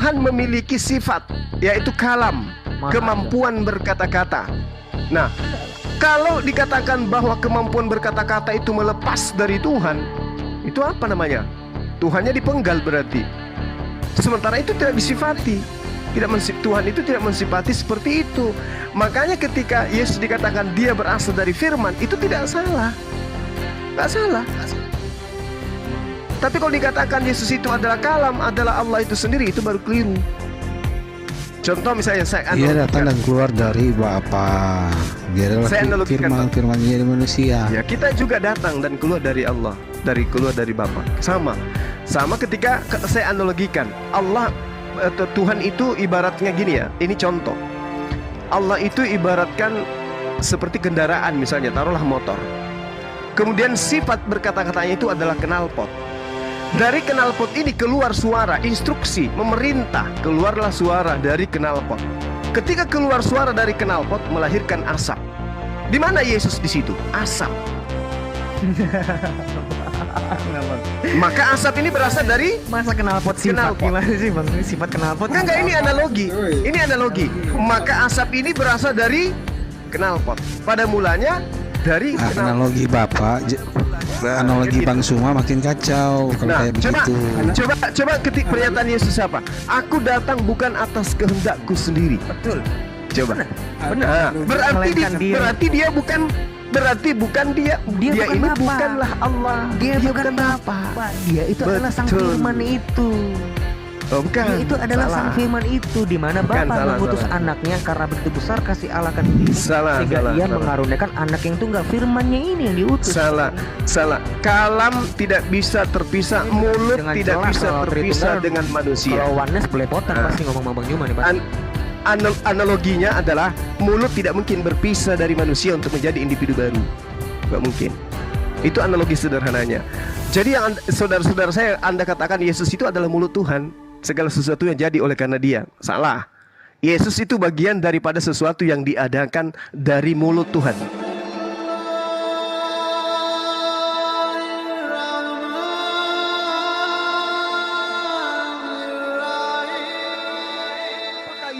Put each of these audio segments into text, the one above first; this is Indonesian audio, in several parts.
Tuhan memiliki sifat, yaitu kalam, kemampuan berkata-kata. Nah, kalau dikatakan bahwa kemampuan berkata-kata itu melepas dari Tuhan, itu apa namanya? Tuhannya dipenggal berarti. Sementara itu tidak disifati. Tuhan itu tidak mensifati seperti itu. Makanya ketika Yesus dikatakan dia berasal dari firman, itu tidak salah. Tidak salah. Tapi kalau dikatakan Yesus itu adalah kalam, adalah Allah itu sendiri, itu baru keliru. Contoh misalnya dia datang dan keluar dari Bapa. Dia adalah firman jadi manusia. Ya, kita juga datang dan keluar dari Allah, keluar dari Bapa. Sama ketika saya analogikan Allah, Tuhan itu ibaratnya gini ya. Ini contoh. Allah itu ibaratkan seperti kendaraan, misalnya taruhlah motor. Kemudian sifat berkata-katanya itu adalah knalpot. Dari knalpot ini keluar suara, instruksi, memerintah, keluarlah suara dari knalpot. Ketika keluar suara dari knalpot melahirkan asap. Di mana Yesus di situ? Asap. Maka asap ini berasal dari masa knalpot sifat gimana sih Bang? Sifat knalpot. Enggak, ini analogi. Ini analogi. Maka asap ini berasal dari knalpot. Pada mulanya dari analogi Bapak. Analogi Bang Suma makin kacau kalau kayak begitu. Coba ketik pernyataan Yesus apa? Aku datang bukan atas kehendakku sendiri. Betul. Coba. Benar. Berarti dia bukan dia ini Bapa. Bukanlah Allah. Dia bukan Bapa. Dia itu adalah sang firman itu. Oh, bukan. Dia itu adalah sang firman itu, di mana Bapa mengutus anaknya karena begitu besar kasih Allah kan sehingga ia mengaruniakan anak yang tunggal, firmannya ini yang diutus. Salah. Kalam tidak bisa terpisah, mulut tidak bisa terpisah dengan manusia. Kalau oneness belepotan pasti ngomong Bang Juma nih Pak. Analoginya adalah mulut tidak mungkin berpisah dari manusia untuk menjadi individu baru. Gak mungkin. Itu analogi sederhananya. Jadi yang saudara-saudara saya, Anda katakan Yesus itu adalah mulut Tuhan, segala sesuatu yang jadi oleh karena dia. Salah. Yesus itu bagian daripada sesuatu yang diadakan dari mulut Tuhan.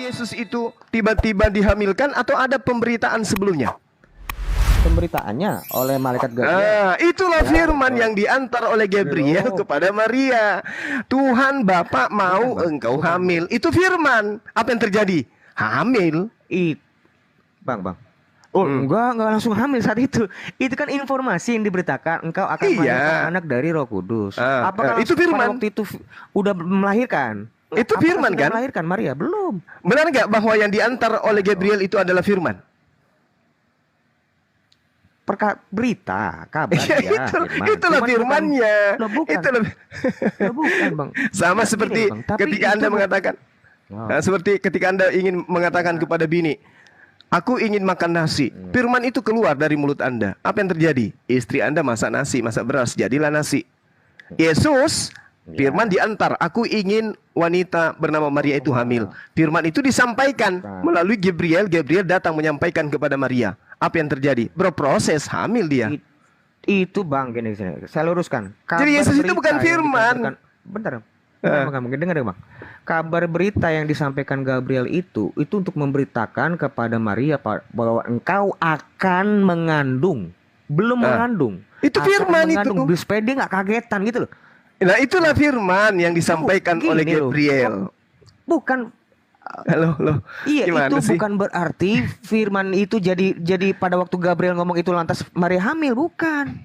Yesus itu tiba-tiba dihamilkan atau ada pemberitaan sebelumnya? Pemberitaannya oleh malaikat Gabriel. Itulah firman yang diantar oleh Gabriel kepada Maria. Tuhan Bapa mau engkau hamil. Itu firman. Apa yang terjadi? Hamil. Bang. Oh, enggak langsung hamil saat itu. Itu kan informasi yang diberitakan, engkau akan melahirkan anak dari Roh Kudus. Apakah itu firman? Waktu itu udah melahirkan? Itu firman kan? Melahirkan Maria belum. Benar nggak bahwa yang diantar oleh Gabriel itu adalah firman? Berita, kabar ya, itulah firmannya. Bukan Bang. Sama seperti ketika Anda mengatakan, seperti ketika Anda ingin mengatakan kepada bini, aku ingin makan nasi. Firman itu keluar dari mulut Anda. Apa yang terjadi? Istri Anda masak nasi, masak beras, jadilah nasi. Yesus, firman diantar, aku ingin wanita bernama Maria itu hamil. Firman itu disampaikan melalui Gabriel. Gabriel datang menyampaikan kepada Maria. Apa yang terjadi? Berproses hamil dia. Itu Bang, gini saya luruskan. Jadi Yesus itu bukan firman. Bentar. Mungkin dengar Bang. Kabar berita yang disampaikan Gabriel itu untuk memberitakan kepada Maria bahwa engkau akan mengandung. Belum mengandung. Itu firman itu. Supaya dia nggak kagetan gitu loh. Nah, itulah firman yang disampaikan oleh Gabriel. Bukan. Loh. Iya, gimana itu sih? bukan berarti firman itu jadi pada waktu Gabriel ngomong itu lantas Maria hamil, bukan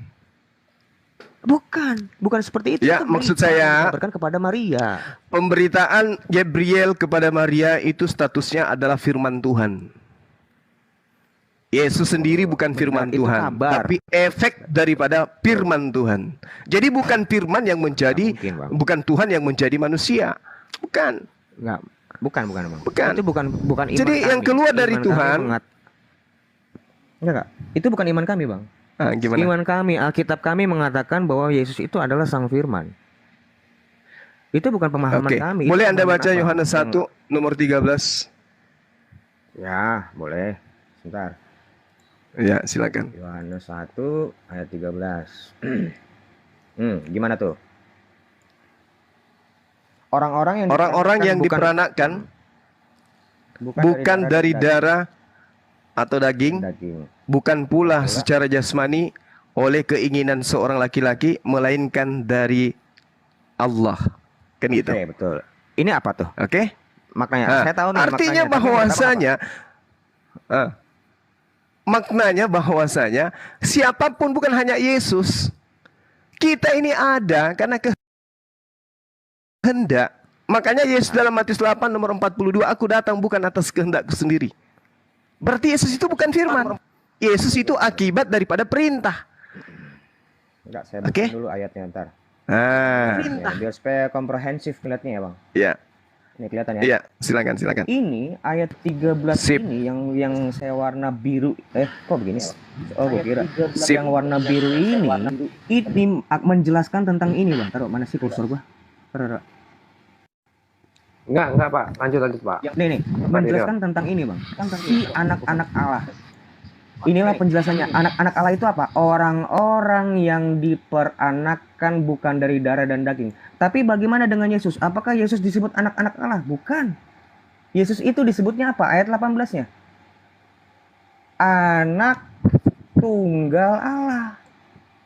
seperti itu. Ya, maksud saya dikabarkan kepada Maria. Pemberitaan Gabriel kepada Maria itu statusnya adalah firman Tuhan. Yesus sendiri bukan firman Tuhan, tapi efek daripada firman Tuhan. Jadi bukan firman yang menjadi, bukan Tuhan yang menjadi manusia. Bukan. Bukan Bang. Bukan. Itu bukan iman. Jadi kami. yang keluar dari iman Tuhan. Enggak. Itu bukan iman kami, Bang. Gimana? Iman kami, Alkitab kami mengatakan bahwa Yesus itu adalah sang firman. Itu bukan pemahaman kami. Boleh Anda baca Yohanes 1 nomor 13? Ya, boleh. Sebentar. Ya, silakan. Yohanes 1 ayat 13. Gimana tuh? Orang-orang yang diperanakkan bukan dari darah atau daging, bukan pula secara jasmani oleh keinginan seorang laki-laki, melainkan dari Allah. Kan gitu. Oke, betul. Ini apa tuh? Oke? Maknanya. Saya tahu nih artinya maknanya bahwasanya siapapun, bukan hanya Yesus. Kita ini ada karena kehendak. Makanya Yesus dalam Matius 8 nomor 42, aku datang bukan atas kehendakku sendiri. Berarti Yesus itu bukan firman. Yesus itu akibat daripada perintah. Enggak, saya buka dulu ayatnya ntar. Perintah. Ya, biar supaya komprehensif ngeliatnya ya, Bang. Iya. Ini kelihatan ya? Iya, silakan. Ini ayat 13 ini yang saya warna biru. Kok begini? Oh, gue kira. Yang warna biru ini menjelaskan tentang ini, Bang. Taruh mana sih kursor gua? Taruh. Enggak, Pak. Lanjut, Pak. Nih, menjelaskan tentang ini, Bang. Si anak-anak Allah. Inilah penjelasannya. Anak-anak Allah itu apa? Orang-orang yang diperanakkan bukan dari darah dan daging. Tapi bagaimana dengan Yesus? Apakah Yesus disebut anak-anak Allah? Bukan. Yesus itu disebutnya apa? Ayat 18-nya. Anak tunggal Allah.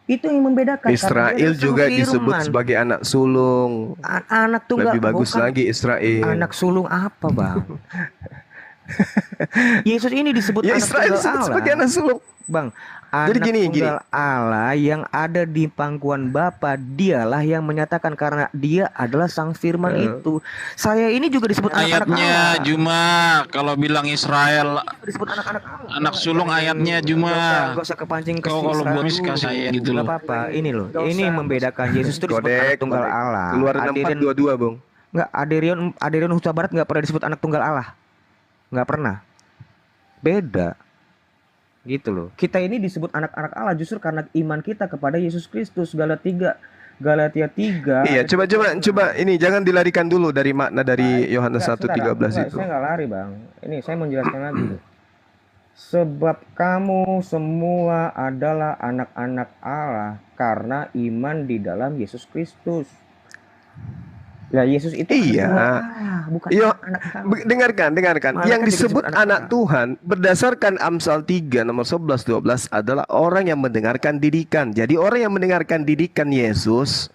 Itu yang membedakan. Israel juga disebut sebagai anak sulung. Anak tunggal. Lebih bagus lagi Israel. Anak sulung apa, Bang? Yesus ini disebut anak Israel tunggal Allah sebagai anak sulung, Bang. Jadi Anak gini. Allah yang ada di pangkuan Bapa, dialah yang menyatakan, karena dia adalah sang firman itu. Saya ini juga disebut anak-anak Allah. Ayatnya Juma, kalau bilang Israel Disebut anak-anak Allah. anak sulung ayatnya Juma. Gak usah kepancing ke Kau kalau belum kasih gitu loh. Gak apa-apa, ini loh. Ini membedakan Yesus itu disebut anak tunggal Allah. Keluaran 4:22, Bung. Enggak, Aderion Huta Barat enggak pernah disebut anak tunggal Allah. Enggak pernah. Beda. Gitu loh. Kita ini disebut anak-anak Allah justru karena iman kita kepada Yesus Kristus. Galatia 3. Iya, coba ini jangan dilarikan dulu dari makna dari Yohanes 1:13 itu. Saya nggak lari, Bang. Ini saya menjelaskan lagi. Sebab kamu semua adalah anak-anak Allah karena iman di dalam Yesus Kristus. Nah, Yesus itu bukan anak Allah. Dengarkan. Yang disebut anak Tuhan berdasarkan Amsal 3 nomor 11-12 adalah orang yang mendengarkan didikan. Jadi orang yang mendengarkan didikan Yesus,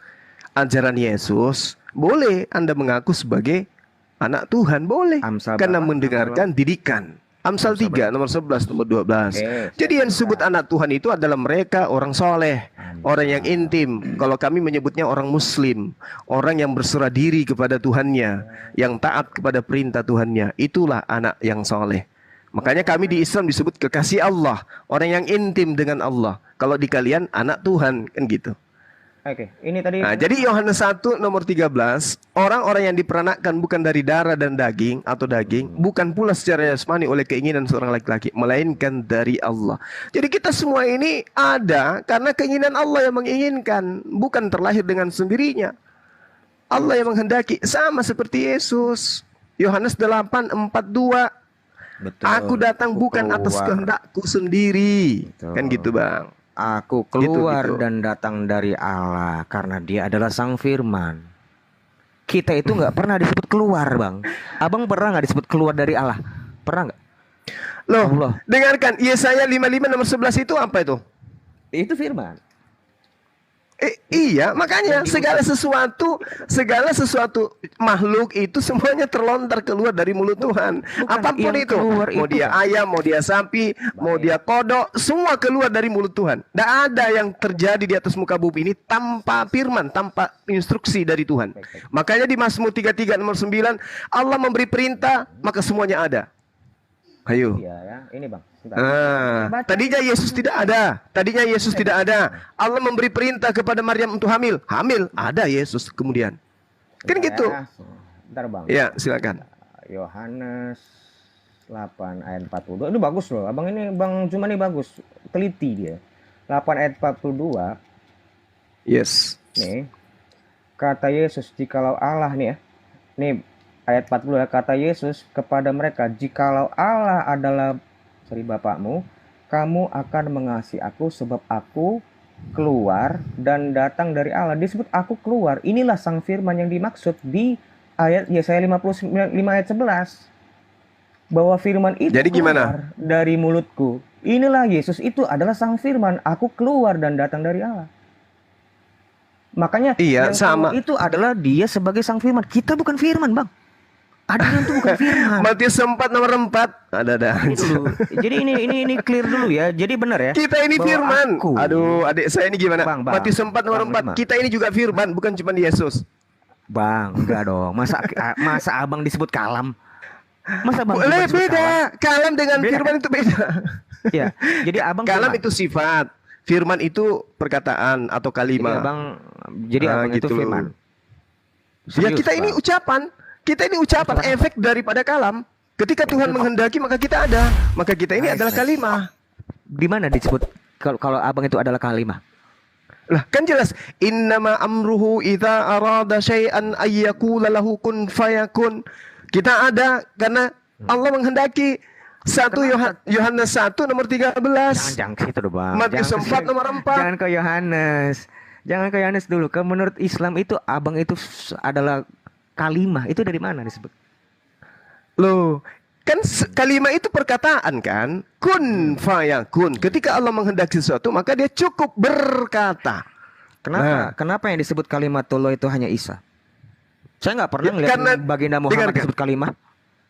ajaran Yesus, boleh Anda mengaku sebagai anak Tuhan, boleh. Karena mendengarkan didikan. Amsal 3 nomor 11 nomor 12. Jadi yang disebut anak Tuhan itu adalah mereka orang soleh, orang yang intim. Kalau kami menyebutnya orang muslim, orang yang berserah diri kepada Tuhannya, yang taat kepada perintah Tuhannya. Itulah anak yang soleh. Makanya kami di Islam disebut kekasih Allah, orang yang intim dengan Allah. Kalau di kalian anak Tuhan, kan gitu. Oke, ini tadi. Nah, jadi Yohanes 1 nomor 13, orang-orang yang diperanakkan bukan dari darah dan daging atau daging, bukan pula secara jasmani oleh keinginan seorang laki-laki, melainkan dari Allah. Jadi kita semua ini ada karena keinginan Allah yang menginginkan, bukan terlahir dengan sendirinya. Allah yang menghendaki, sama seperti Yesus. Yohanes 8:42. Betul. Aku datang bukan atas kehendakku sendiri. Betul. Kan gitu, Bang. Aku keluar gitu. Dan datang dari Allah karena dia adalah sang firman. Kita itu nggak pernah disebut keluar, Bang. Abang pernah nggak disebut keluar dari Allah? Pernah nggak? Loh, Allah. Dengarkan, Yesaya 55 nomor 11 itu apa itu? Itu firman. Iya, makanya segala sesuatu makhluk itu semuanya terlontar keluar dari mulut Tuhan. Apapun itu, mau dia ayam, mau dia sapi, mau dia kodok, semua keluar dari mulut Tuhan. Tidak ada yang terjadi di atas muka bumi ini tanpa firman, tanpa instruksi dari Tuhan. Makanya di Mazmur 33 nomor 9, Allah memberi perintah, maka semuanya ada. Ayo. Iya ya, ini Bang. Tadinya Yesus tidak ada. Allah memberi perintah kepada Maryam untuk hamil. Ada Yesus kemudian. Kan gitu. Bentar, Bang. Ya, silakan. Yohanes 8 ayat 42. Ini bagus loh. Abang ini Bang Cuma nih bagus. Teliti dia. 8 ayat 42. Yes. Nih. Kata Yesus, jikalau Allah nih ya. Nih ayat 40, kata Yesus kepada mereka, jikalau Allah adalah Bapakmu, kamu akan mengasihi aku sebab aku keluar dan datang dari Allah. Disebut aku keluar. Inilah sang firman yang dimaksud di ayat Yesaya 59 ayat 11 bahwa firman itu Jadi gimana? keluar dari mulutku. Inilah Yesus itu adalah sang firman, aku keluar dan datang dari Allah. Makanya Iya, yang sama. keluar itu adalah dia sebagai sang firman. Kita bukan firman, Bang. Ada itu bukan firman. Matius 4 nomor 4. Ada. Ini dulu. Jadi ini clear dulu ya. Jadi benar ya. Kita ini bahwa firman. aku- Aduh, adik saya ini gimana? Bang. Matius 4 nomor Bang, 4. Kita ini juga firman, bukan cuma Yesus. Bang, enggak dong. Masa abang disebut kalam? Masa bang Boleh disebut beda. Kalam dengan Beda, firman itu beda. Ya. Jadi abang Kalam firman. itu sifat, firman itu perkataan atau Jadi kalimat. abang itu gitu. firman. Ya Serius, kita ini Bang. ucapan. Kita ini ucapan efek daripada kalam. Ketika Tuhan menghendaki maka kita ada. Maka kita ini adalah kalimah. Di mana disebut kalau abang itu adalah kalimah? Lah kan jelas innama amruhu idza arada syai'an ayyakula lahu kun fayakun. Kita ada karena Allah menghendaki. 1 Yohanes 1 nomor 13. Jangan ke situ dong, Bang. Matius Jangan ke 4 situ. nomor 4. Jangan ke Yohanes. Jangan ke Yohanes dulu. Menurut Islam itu abang itu adalah kalimah. Itu dari mana disebut? Loh, kan kalimat itu perkataan kan? Kun fayakun. Ketika Allah menghendaki sesuatu, maka dia cukup berkata. Nah. Kenapa yang disebut kalimatullah itu hanya Isa? Saya nggak pernah Ya, ngeliat karena- baginda Muhammad dengarkan. disebut kalimah.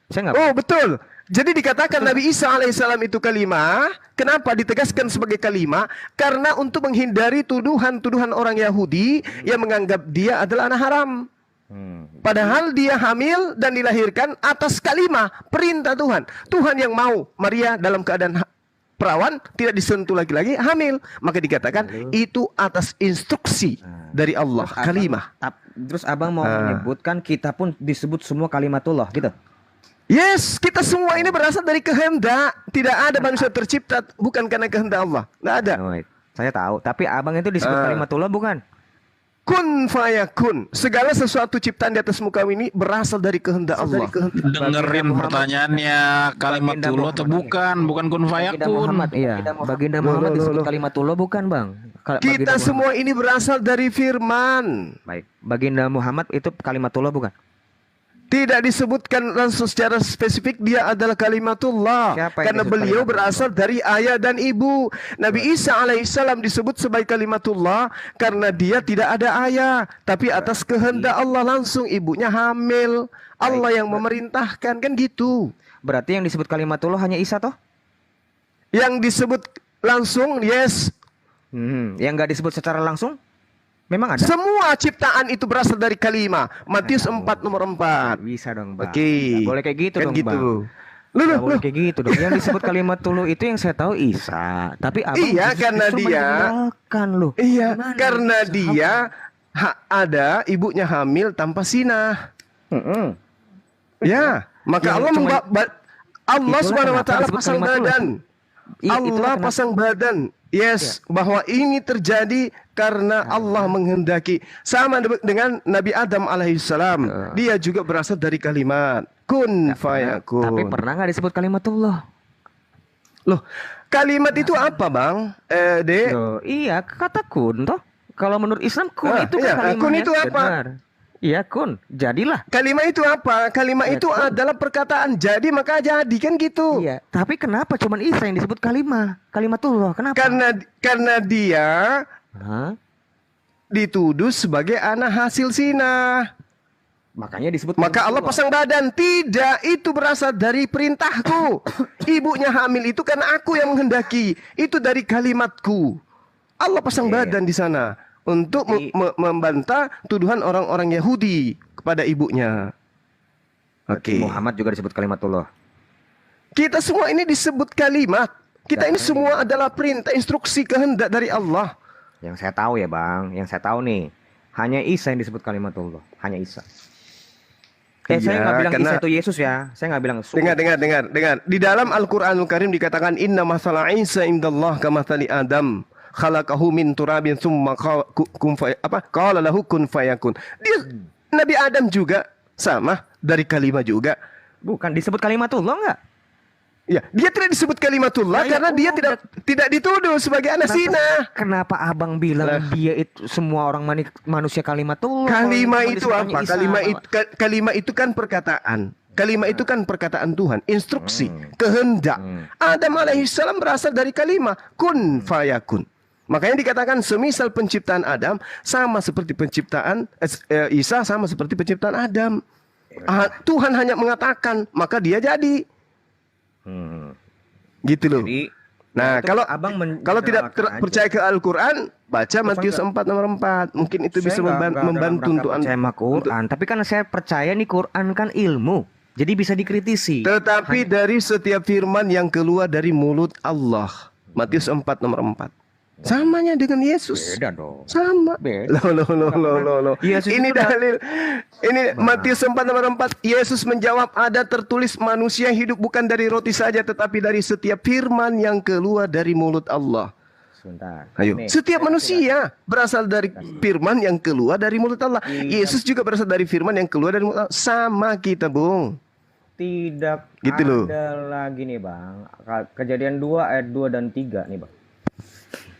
Saya nggak. Oh, betul. Jadi dikatakan Nabi Isa alaihissalam itu kalimah. Kenapa ditegaskan sebagai kalimah? Karena untuk menghindari tuduhan-tuduhan orang Yahudi yang menganggap dia adalah anak haram. Padahal dia hamil dan dilahirkan atas kalimah, perintah Tuhan. Tuhan yang mau Maria dalam keadaan perawan, tidak disentuh lagi-lagi, hamil. Maka dikatakan itu atas instruksi dari Allah, kalimah. Terus abang mau menyebutkan kita pun disebut semua kalimatullah gitu. Yes, kita semua ini berasal dari kehendak. Tidak ada manusia tercipta bukan karena kehendak Allah. Nggak ada. Oh, saya tahu. Tapi abang itu disebut kalimatullah bukan? Kun fayakun. Segala sesuatu ciptaan di atas muka ini berasal dari kehendak Allah. Dengerin pertanyaannya, kalimatullah atau bukan kun Baginda fayakun. Muhammad, iya. Baginda Muhammad disebut kalimatullah bukan, Bang? Kita semua ini berasal dari firman. Baik. Baginda Muhammad itu kalimatullah bukan? Tidak disebutkan langsung secara spesifik dia adalah kalimatullah. Siapa yang Karena disebut beliau kalimatullah? berasal dari ayah dan ibu. Nabi Isa alaihissalam disebut sebagai kalimatullah karena dia tidak ada ayah. Tapi atas kehendak Allah langsung ibunya hamil. Allah yang memerintahkan kan gitu. Berarti yang disebut kalimatullah hanya Isa toh? Yang disebut langsung yes. Yang nggak disebut secara langsung? Memang ada? Semua ciptaan itu berasal dari kalimah. Matius 4 nomor 4. Bisa dong, Bang. Oke. Nggak boleh kayak gitu Kan dong, gitu. Bang. Nggak boleh kayak gitu dong. Yang disebut kalimatullah itu yang saya tahu Isa. Tapi abang Iya, karena justru dia- meninggalkan loh. Iya, Gimana? karena dia ada ibunya hamil tanpa sinah. Ya, maka Yang Allah cuma- Allah Itulah Subhanahu wa kenapa taala disebut pasang kalimatullah. badan. Itulah Allah kenapa- pasang badan. Yes, bahwa ini terjadi karena Allah menghendaki. Sama dengan Nabi Adam alaihissalam. Dia juga berasal dari kalimat kun fayakun. Tapi pernah nggak disebut kalimatullah? Loh, kalimat itu apa, Bang? Dek? Loh, iya, kata kun toh. Kalau menurut Islam kun Ah, itu iya, kan kalimatnya. kun itu apa? Benar. Iya, kun. Jadilah. Kalimat itu apa? Kalimat Ya, itu kun. adalah perkataan jadi maka jadi kan gitu. Iya. Tapi kenapa cuman Isa yang disebut kalimatullah? Kenapa? Karena dia Hah? dituduh sebagai anak hasil zina. Makanya disebut Maka Allah kalimatullah. pasang badan. Tidak, itu berasal dari perintahku. Ibunya hamil itu kan aku yang menghendaki. Itu dari kalimatku. Allah pasang Iya. badan di sana untuk Jadi- membantah tuduhan orang-orang Yahudi kepada ibunya. Oke. Muhammad juga disebut kalimatullah. Kita semua ini disebut kalimat. Kita ini semua adalah perintah, instruksi, kehendak dari Allah. Yang saya tahu ya, Bang. Yang saya tahu nih, hanya Isa yang disebut kalimatullah. Hanya Isa. Saya Iya, nggak bilang karena- Isa itu Yesus ya. Saya nggak bilang. Dengar. Di dalam Al-Quranul Karim dikatakan inna masala Isa indallah kamathali Adam khalaqahu min turabin tsumma qala lahu kun fayakun. Nabi Adam juga sama dari kalimat juga. Bukan disebut kalimatullah nggak? Ya, dia tidak disebut kalimatullah Nah, karena dia tidak dituduh sebagai anak zina. Kenapa abang bilang dia itu semua orang manusia kalimatullah? Kalimat Kalau itu disebut apa? Isa, Kalimat itu kan perkataan. Kalimat itu kan perkataan Tuhan, instruksi, kehendak. Adam alaihissalam berasal dari kalimat kun fayakun. Makanya dikatakan semisal penciptaan Adam sama seperti penciptaan Isa sama seperti penciptaan Adam. Tuhan hanya mengatakan, maka dia jadi. Gitu loh. Jadi, Nah, itu kalau abang kalau tidak menerangkan aja. percaya ke Al-Quran, baca Matius enggak. 4 nomor 4. Mungkin itu bisa membantu untuk percaya sama Quran. Tapi kan saya percaya nih Quran kan ilmu. Jadi bisa dikritisi. Tetapi dari setiap firman yang keluar dari mulut Allah. Matius 4 nomor 4. Samanya dengan Yesus. Beda dong. Sama. Beda. Loh. Yesus Ini itu udah- dalil. Ini Matius 4 nomor 4. Yesus menjawab, ada tertulis manusia hidup bukan dari roti saja, tetapi dari setiap firman yang keluar dari mulut Allah. Sebentar. Ayo. Nih, Setiap saya manusia berasal dari firman yang keluar dari mulut Allah. Yesus juga berasal dari firman yang keluar dari mulut Allah. Sama kita, Bung. Tidak Gitu loh. ada lagi nih Bang. Kejadian 2 ayat 2 dan 3 nih Bang.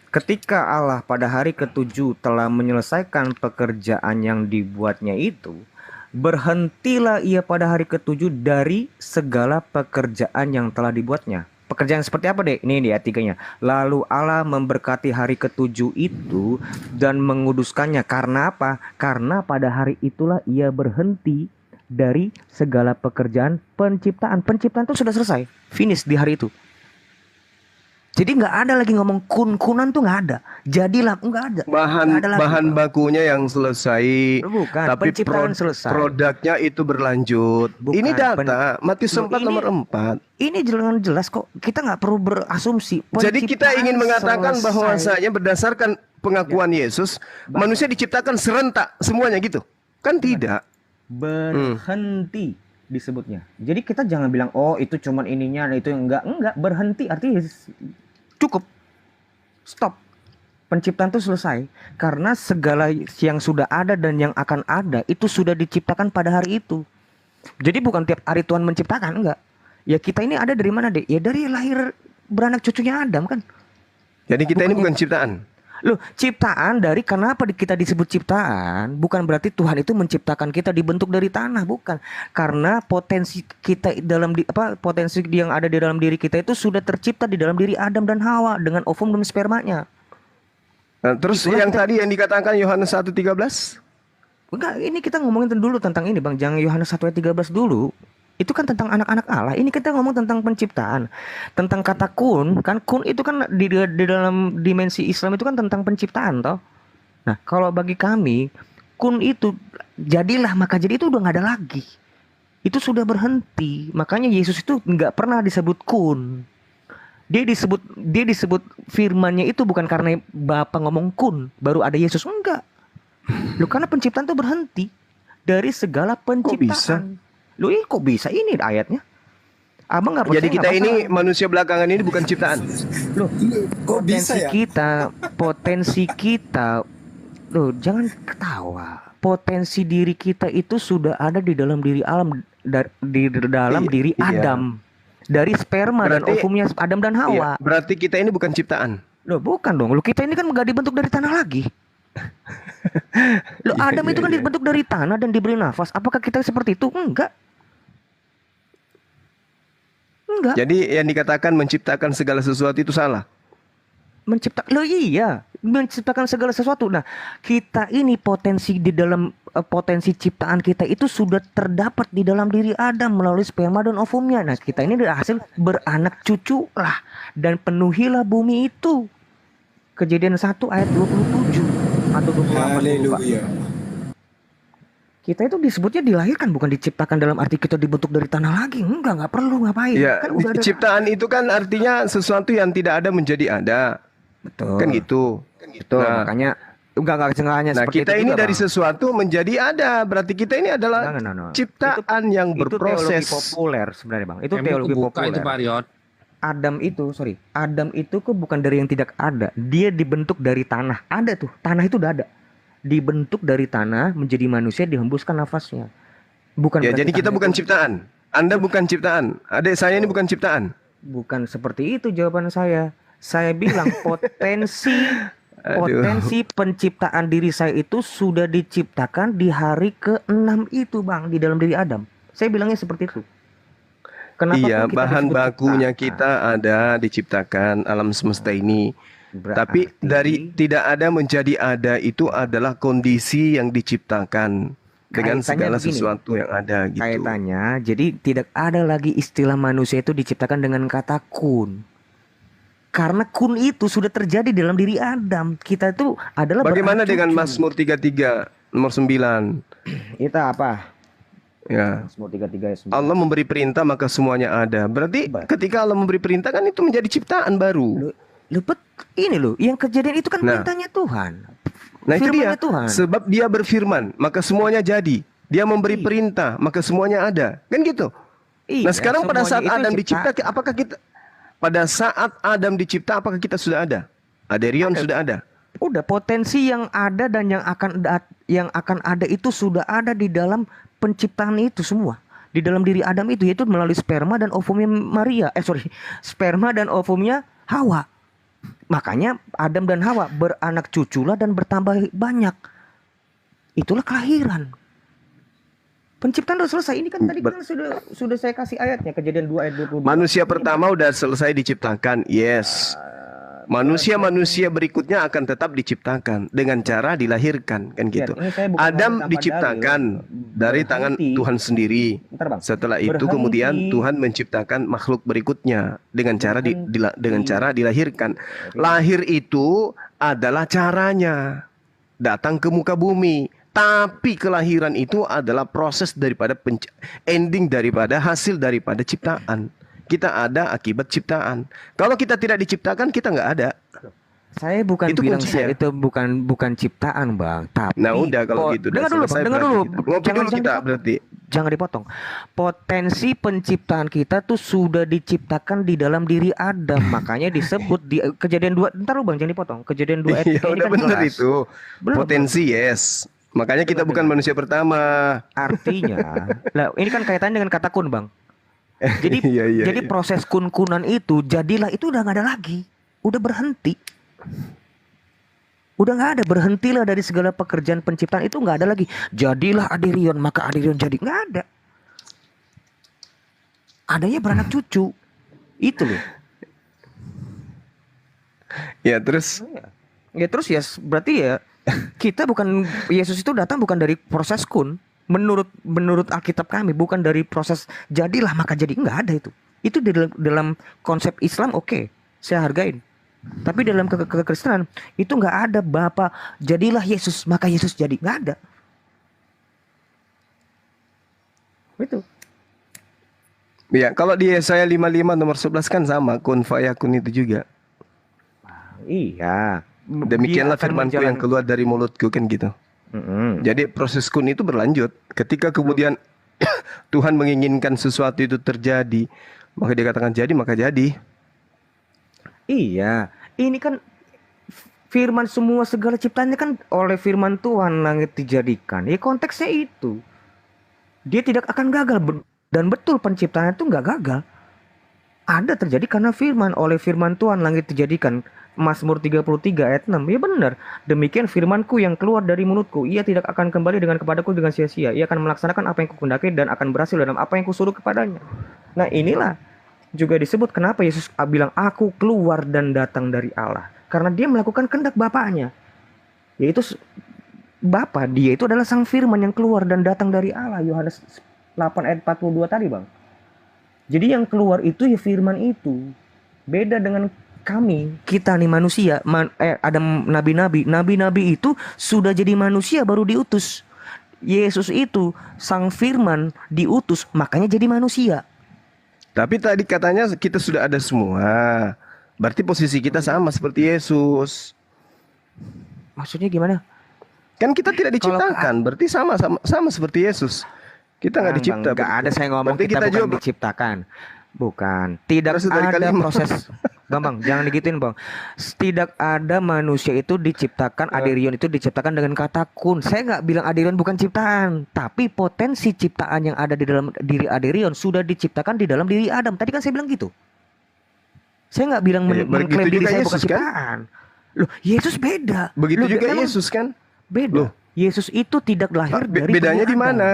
Ketika Allah pada hari ke-7 telah menyelesaikan pekerjaan yang dibuatnya itu, berhentilah ia pada hari ke-7 dari segala pekerjaan yang telah dibuatnya. Pekerjaan seperti apa deh? Ini di ayat 3-nya. Lalu Allah memberkati hari ke-7 itu dan menguduskannya. Karena apa? Karena pada hari itulah ia berhenti dari segala pekerjaan penciptaan. Penciptaan itu sudah selesai. Finish di hari itu. Jadi nggak ada lagi ngomong kunan tuh nggak ada. Jadilah nggak ada. Nggak ada lagi, Bahan Bang. bakunya yang selesai. Bukan, Tapi penciptaan selesai. produknya itu berlanjut. Bukan, Ini data Matius Loh, 4 ini- nomor 4. Ini jelas kok. Kita nggak perlu berasumsi. Jadi kita Penciptaan ingin mengatakan selesai. bahwasanya berdasarkan pengakuan Yesus, manusia diciptakan serentak semuanya gitu. Kan tidak. Berhenti disebutnya. Jadi kita jangan bilang oh itu cuman ininya, itu enggak berhenti artinya cukup. Stop. Penciptaan itu selesai karena segala yang sudah ada dan yang akan ada itu sudah diciptakan pada hari itu. Jadi bukan tiap hari Tuhan menciptakan, enggak. Ya kita ini ada dari mana deh? Ya dari lahir beranak cucunya Adam kan. Jadi kita ini bukan ciptaan. Loh, ciptaan dari kenapa kita disebut ciptaan? Bukan berarti Tuhan itu menciptakan kita dibentuk dari tanah, bukan. Karena potensi kita potensi yang ada di dalam diri kita itu sudah tercipta di dalam diri Adam dan Hawa dengan ovum dan spermanya. Nah, terus yang tadi yang dikatakan Yohanes 1:13? Enggak, ini kita ngomongin dulu tentang ini, Bang. Jangan Yohanes 1 ayat 13 dulu. Itu kan tentang anak-anak Allah. Ini kita ngomong tentang penciptaan. Tentang kata kun, kan kun itu kan di dalam dimensi Islam itu kan tentang penciptaan toh. Nah, kalau bagi kami kun itu jadilah maka jadi itu udah nggak ada lagi. Itu sudah berhenti. Makanya Yesus itu nggak pernah disebut kun. Dia disebut firman-Nya itu bukan karena Bapa ngomong kun, baru ada Yesus, enggak. Loh, karena penciptaan itu berhenti dari segala penciptaan. Loh, kok bisa ini ayatnya? Abang nggak percaya? Jadi kita nggak ini masalah. manusia belakangan ini bukan ciptaan. Loh, Kok bisa ya? potensi kita, loh jangan ketawa. Potensi diri kita itu sudah ada di dalam diri alam, di dalam diri Iya. Adam, dari sperma dan Berarti- ovumnya Adam dan Hawa. Iya, berarti kita ini bukan ciptaan. Loh bukan dong, loh kita ini kan nggak dibentuk dari tanah lagi. Loh Adam itu kan dibentuk dari tanah dan diberi nafas. Apakah kita seperti itu? Enggak. Enggak. Jadi yang dikatakan menciptakan segala sesuatu itu salah. Loh iya, menciptakan segala sesuatu. Nah, kita ini potensi di dalam potensi ciptaan kita itu sudah terdapat di dalam diri Adam melalui sperma dan ovumnya. Nah, kita ini hasil beranak cucu lah dan penuhilah bumi itu. Kejadian 1 ayat 27 atau 28 lupa. Kita itu disebutnya dilahirkan, bukan diciptakan dalam arti kita dibentuk dari tanah lagi. Nggak perlu ngapain. Ya, Kan udah ada. ciptaan itu kan artinya sesuatu yang tidak ada menjadi ada. Betul. Kan gitu. Betul, Nah, makanya enggak hanya Nah, seperti kita itu ini juga, dari Bang. sesuatu menjadi ada. Berarti kita ini adalah No. ciptaan yang Itu teologi berproses. populer sebenarnya, Bang. Itu Emang teologi kebuka populer. itu Pak Riot. Adam itu kok bukan dari yang tidak ada. Dia dibentuk dari tanah. Ada tuh, tanah itu udah ada. Dibentuk dari tanah menjadi manusia, dihembuskan nafasnya. Bukan Ya, berarti jadi kita tanah bukan itu- ciptaan. Anda bukan ciptaan. Adik saya ini bukan ciptaan. Bukan seperti itu jawaban saya. Saya bilang potensi penciptaan diri saya itu sudah diciptakan di hari ke-6 itu, Bang, di dalam diri Adam. Saya bilangnya seperti itu. Kenapa Iya, pun kita bahan disebut bakunya ciptaan? kita ada diciptakan alam semesta ini. Tapi Berarti dari tidak ada menjadi ada itu adalah kondisi yang diciptakan dengan kaitannya segala begini. sesuatu yang ada gitu. Kaitannya, jadi tidak ada lagi istilah manusia itu diciptakan dengan kata kun. Karena kun itu sudah terjadi dalam diri Adam. Kita itu adalah Bagaimana beranak dengan cucu. Mazmur 33 nomor 9? Itu apa? Ya. Mazmur 33 ayat 9. Allah memberi perintah maka semuanya ada. Berarti ketika Allah memberi perintah kan itu menjadi ciptaan baru. Ini loh, yang kejadian itu kan Nah. perintahnya Tuhan. Nah itu dia. Firman-nya Tuhan. Sebab dia berfirman maka semuanya jadi. Dia memberi Iya. perintah maka semuanya ada. Kan gitu. Iya, Nah sekarang pada semuanya saat itu Adam ciptaan. dicipta, apakah kita pada saat Adam dicipta apakah kita sudah ada? Aderion sudah ada. Udah, potensi yang ada dan yang akan ada itu sudah ada di dalam penciptaan itu semua. Di dalam diri Adam itu, yaitu melalui sperma dan ovumnya sperma dan ovumnya Hawa. Makanya Adam dan Hawa beranak cuculah dan bertambah banyak. Itulah kelahiran. Penciptaan sudah selesai. Ini kan tadi kan sudah saya kasih ayatnya, Kejadian 2 ayat 22. Manusia pertama udah selesai diciptakan. Yes. Manusia berikutnya akan tetap diciptakan dengan cara dilahirkan kan gitu. ini saya bukan Adam tanpa diciptakan dalil. dari tangan Berhenti. Tuhan sendiri. Bentar, Bang. Setelah itu Berhenti. kemudian Tuhan menciptakan makhluk berikutnya dengan cara dengan cara dilahirkan. Lahir itu adalah caranya datang ke muka bumi. Tapi kelahiran itu adalah proses daripada ending daripada hasil daripada ciptaan. Kita ada akibat ciptaan. Kalau kita tidak diciptakan, kita nggak ada. Saya bukan Itu bilang kuncinya. saya itu bukan ciptaan, Bang. Tapi Nah udah kalau gitu. dengar dulu, Bang. Dengar dulu. Ngopi dulu kita dipotong. berarti. Jangan dipotong. Potensi penciptaan kita tuh sudah diciptakan di dalam diri Adam. Makanya disebut di Kejadian 2. Bentar lu, Bang, jangan dipotong. Kejadian 2 ayat Iya 3 ini udah kan benar jelas. itu. Belum, Potensi yes. Makanya kita bukan manusia pertama. Artinya, lah ini kan kaitannya dengan kata kun, Bang. Jadi Iya. proses kun-kunan itu jadilah itu udah nggak ada lagi. Udah berhenti. Udah nggak ada, berhentilah dari segala pekerjaan penciptaan itu nggak ada lagi. Jadilah Adirion maka Adirion jadi, nggak ada. Adanya beranak cucu. Itu loh. Ya terus Ya terus ya berarti ya kita bukan, Yesus itu datang bukan dari proses kun. Menurut Alkitab kami bukan dari proses jadilah maka jadi, nggak ada itu. Itu di dalam konsep Islam oke, saya hargain. Tapi dalam kekristenan itu nggak ada Bapa jadilah Yesus maka Yesus jadi, nggak ada. Itu. ya kalau di Yesaya 55 nomor 11 kan sama kun fayakun itu juga. Iya. Demikianlah firmanku yang keluar dari mulutku kan gitu. Jadi proses kun itu berlanjut. Ketika kemudian Tuhan menginginkan sesuatu itu terjadi, maka dia katakan jadi, maka jadi. Iya, ini kan firman semua segala ciptaannya kan oleh firman Tuhan langit dijadikan. Ya konteksnya itu. Dia tidak akan gagal dan betul penciptaan itu nggak gagal. Ada terjadi karena firman, oleh firman Tuhan langit dijadikan. Mazmur 33 ayat 6. Ya benar. Demikian firmanku yang keluar dari mulutku, ia tidak akan kembali kepadaku dengan sia-sia. Ia akan melaksanakan apa yang kukendaki dan akan berhasil dalam apa yang kusuruh kepadanya. Nah, inilah juga disebut kenapa Yesus bilang aku keluar dan datang dari Allah. Karena dia melakukan kehendak Bapaknya. Yaitu Bapa, dia itu adalah sang firman yang keluar dan datang dari Allah. Yohanes 8 ayat 42 tadi, Bang. Jadi yang keluar itu ya firman itu. Beda dengan kami, kita nih manusia, ada nabi-nabi itu sudah jadi manusia baru diutus. Yesus itu sang firman diutus, makanya jadi manusia. Tapi tadi katanya kita sudah ada semua. Berarti posisi kita sama seperti Yesus. Maksudnya gimana? Kan kita tidak diciptakan, berarti sama seperti Yesus. Kita nggak dicipta. Nggak ada saya ngomong berarti kita bukan juga diciptakan. Bukan. Tidak Terus dari ada kalimat. proses. Bang, jangan digituin, Bang. Tidak ada manusia itu diciptakan, Adirion itu diciptakan dengan kata kun. Saya nggak bilang Adirion bukan ciptaan, tapi potensi ciptaan yang ada di dalam diri Adirion sudah diciptakan di dalam diri Adam. Tadi kan saya bilang gitu. Saya nggak bilang Begitu mengklaim diri juga saya bukan Yesus, kan? ciptaan. Loh, Yesus beda. Begitu Loh, juga memang Yesus kan? beda. Loh. Yesus itu tidak lahir dari Bedanya Bani di Adam. mana?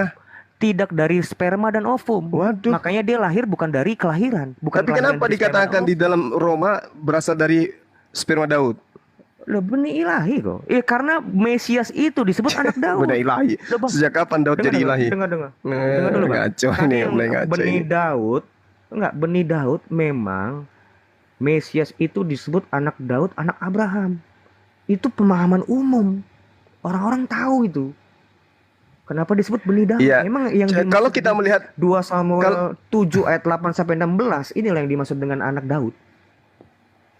Tidak dari sperma dan ovum. Waduh. Makanya dia lahir bukan dari kelahiran. Bukan Tapi kelahiran kenapa dari sperma dikatakan dan di ovum. dalam Roma berasal dari sperma Daud? Loh, benih ilahi kok. Karena Mesias itu disebut anak Daud. Benih ilahi. Loh, Bang. Sejak kapan Daud jadi ilahi? Dengar. Dengar dulu, Bang. Ngaco Tadi ini, yang mulai ngaco benih ini. Daud, benih Daud memang Mesias itu disebut anak Daud, anak Abraham. Itu pemahaman umum. Orang-orang tahu itu. Kenapa disebut benih Daud? Iya. Memang yang Kalau dimaksud kita di melihat 2 Samuel 7 ayat 8 sampai 16, inilah yang dimaksud dengan anak Daud.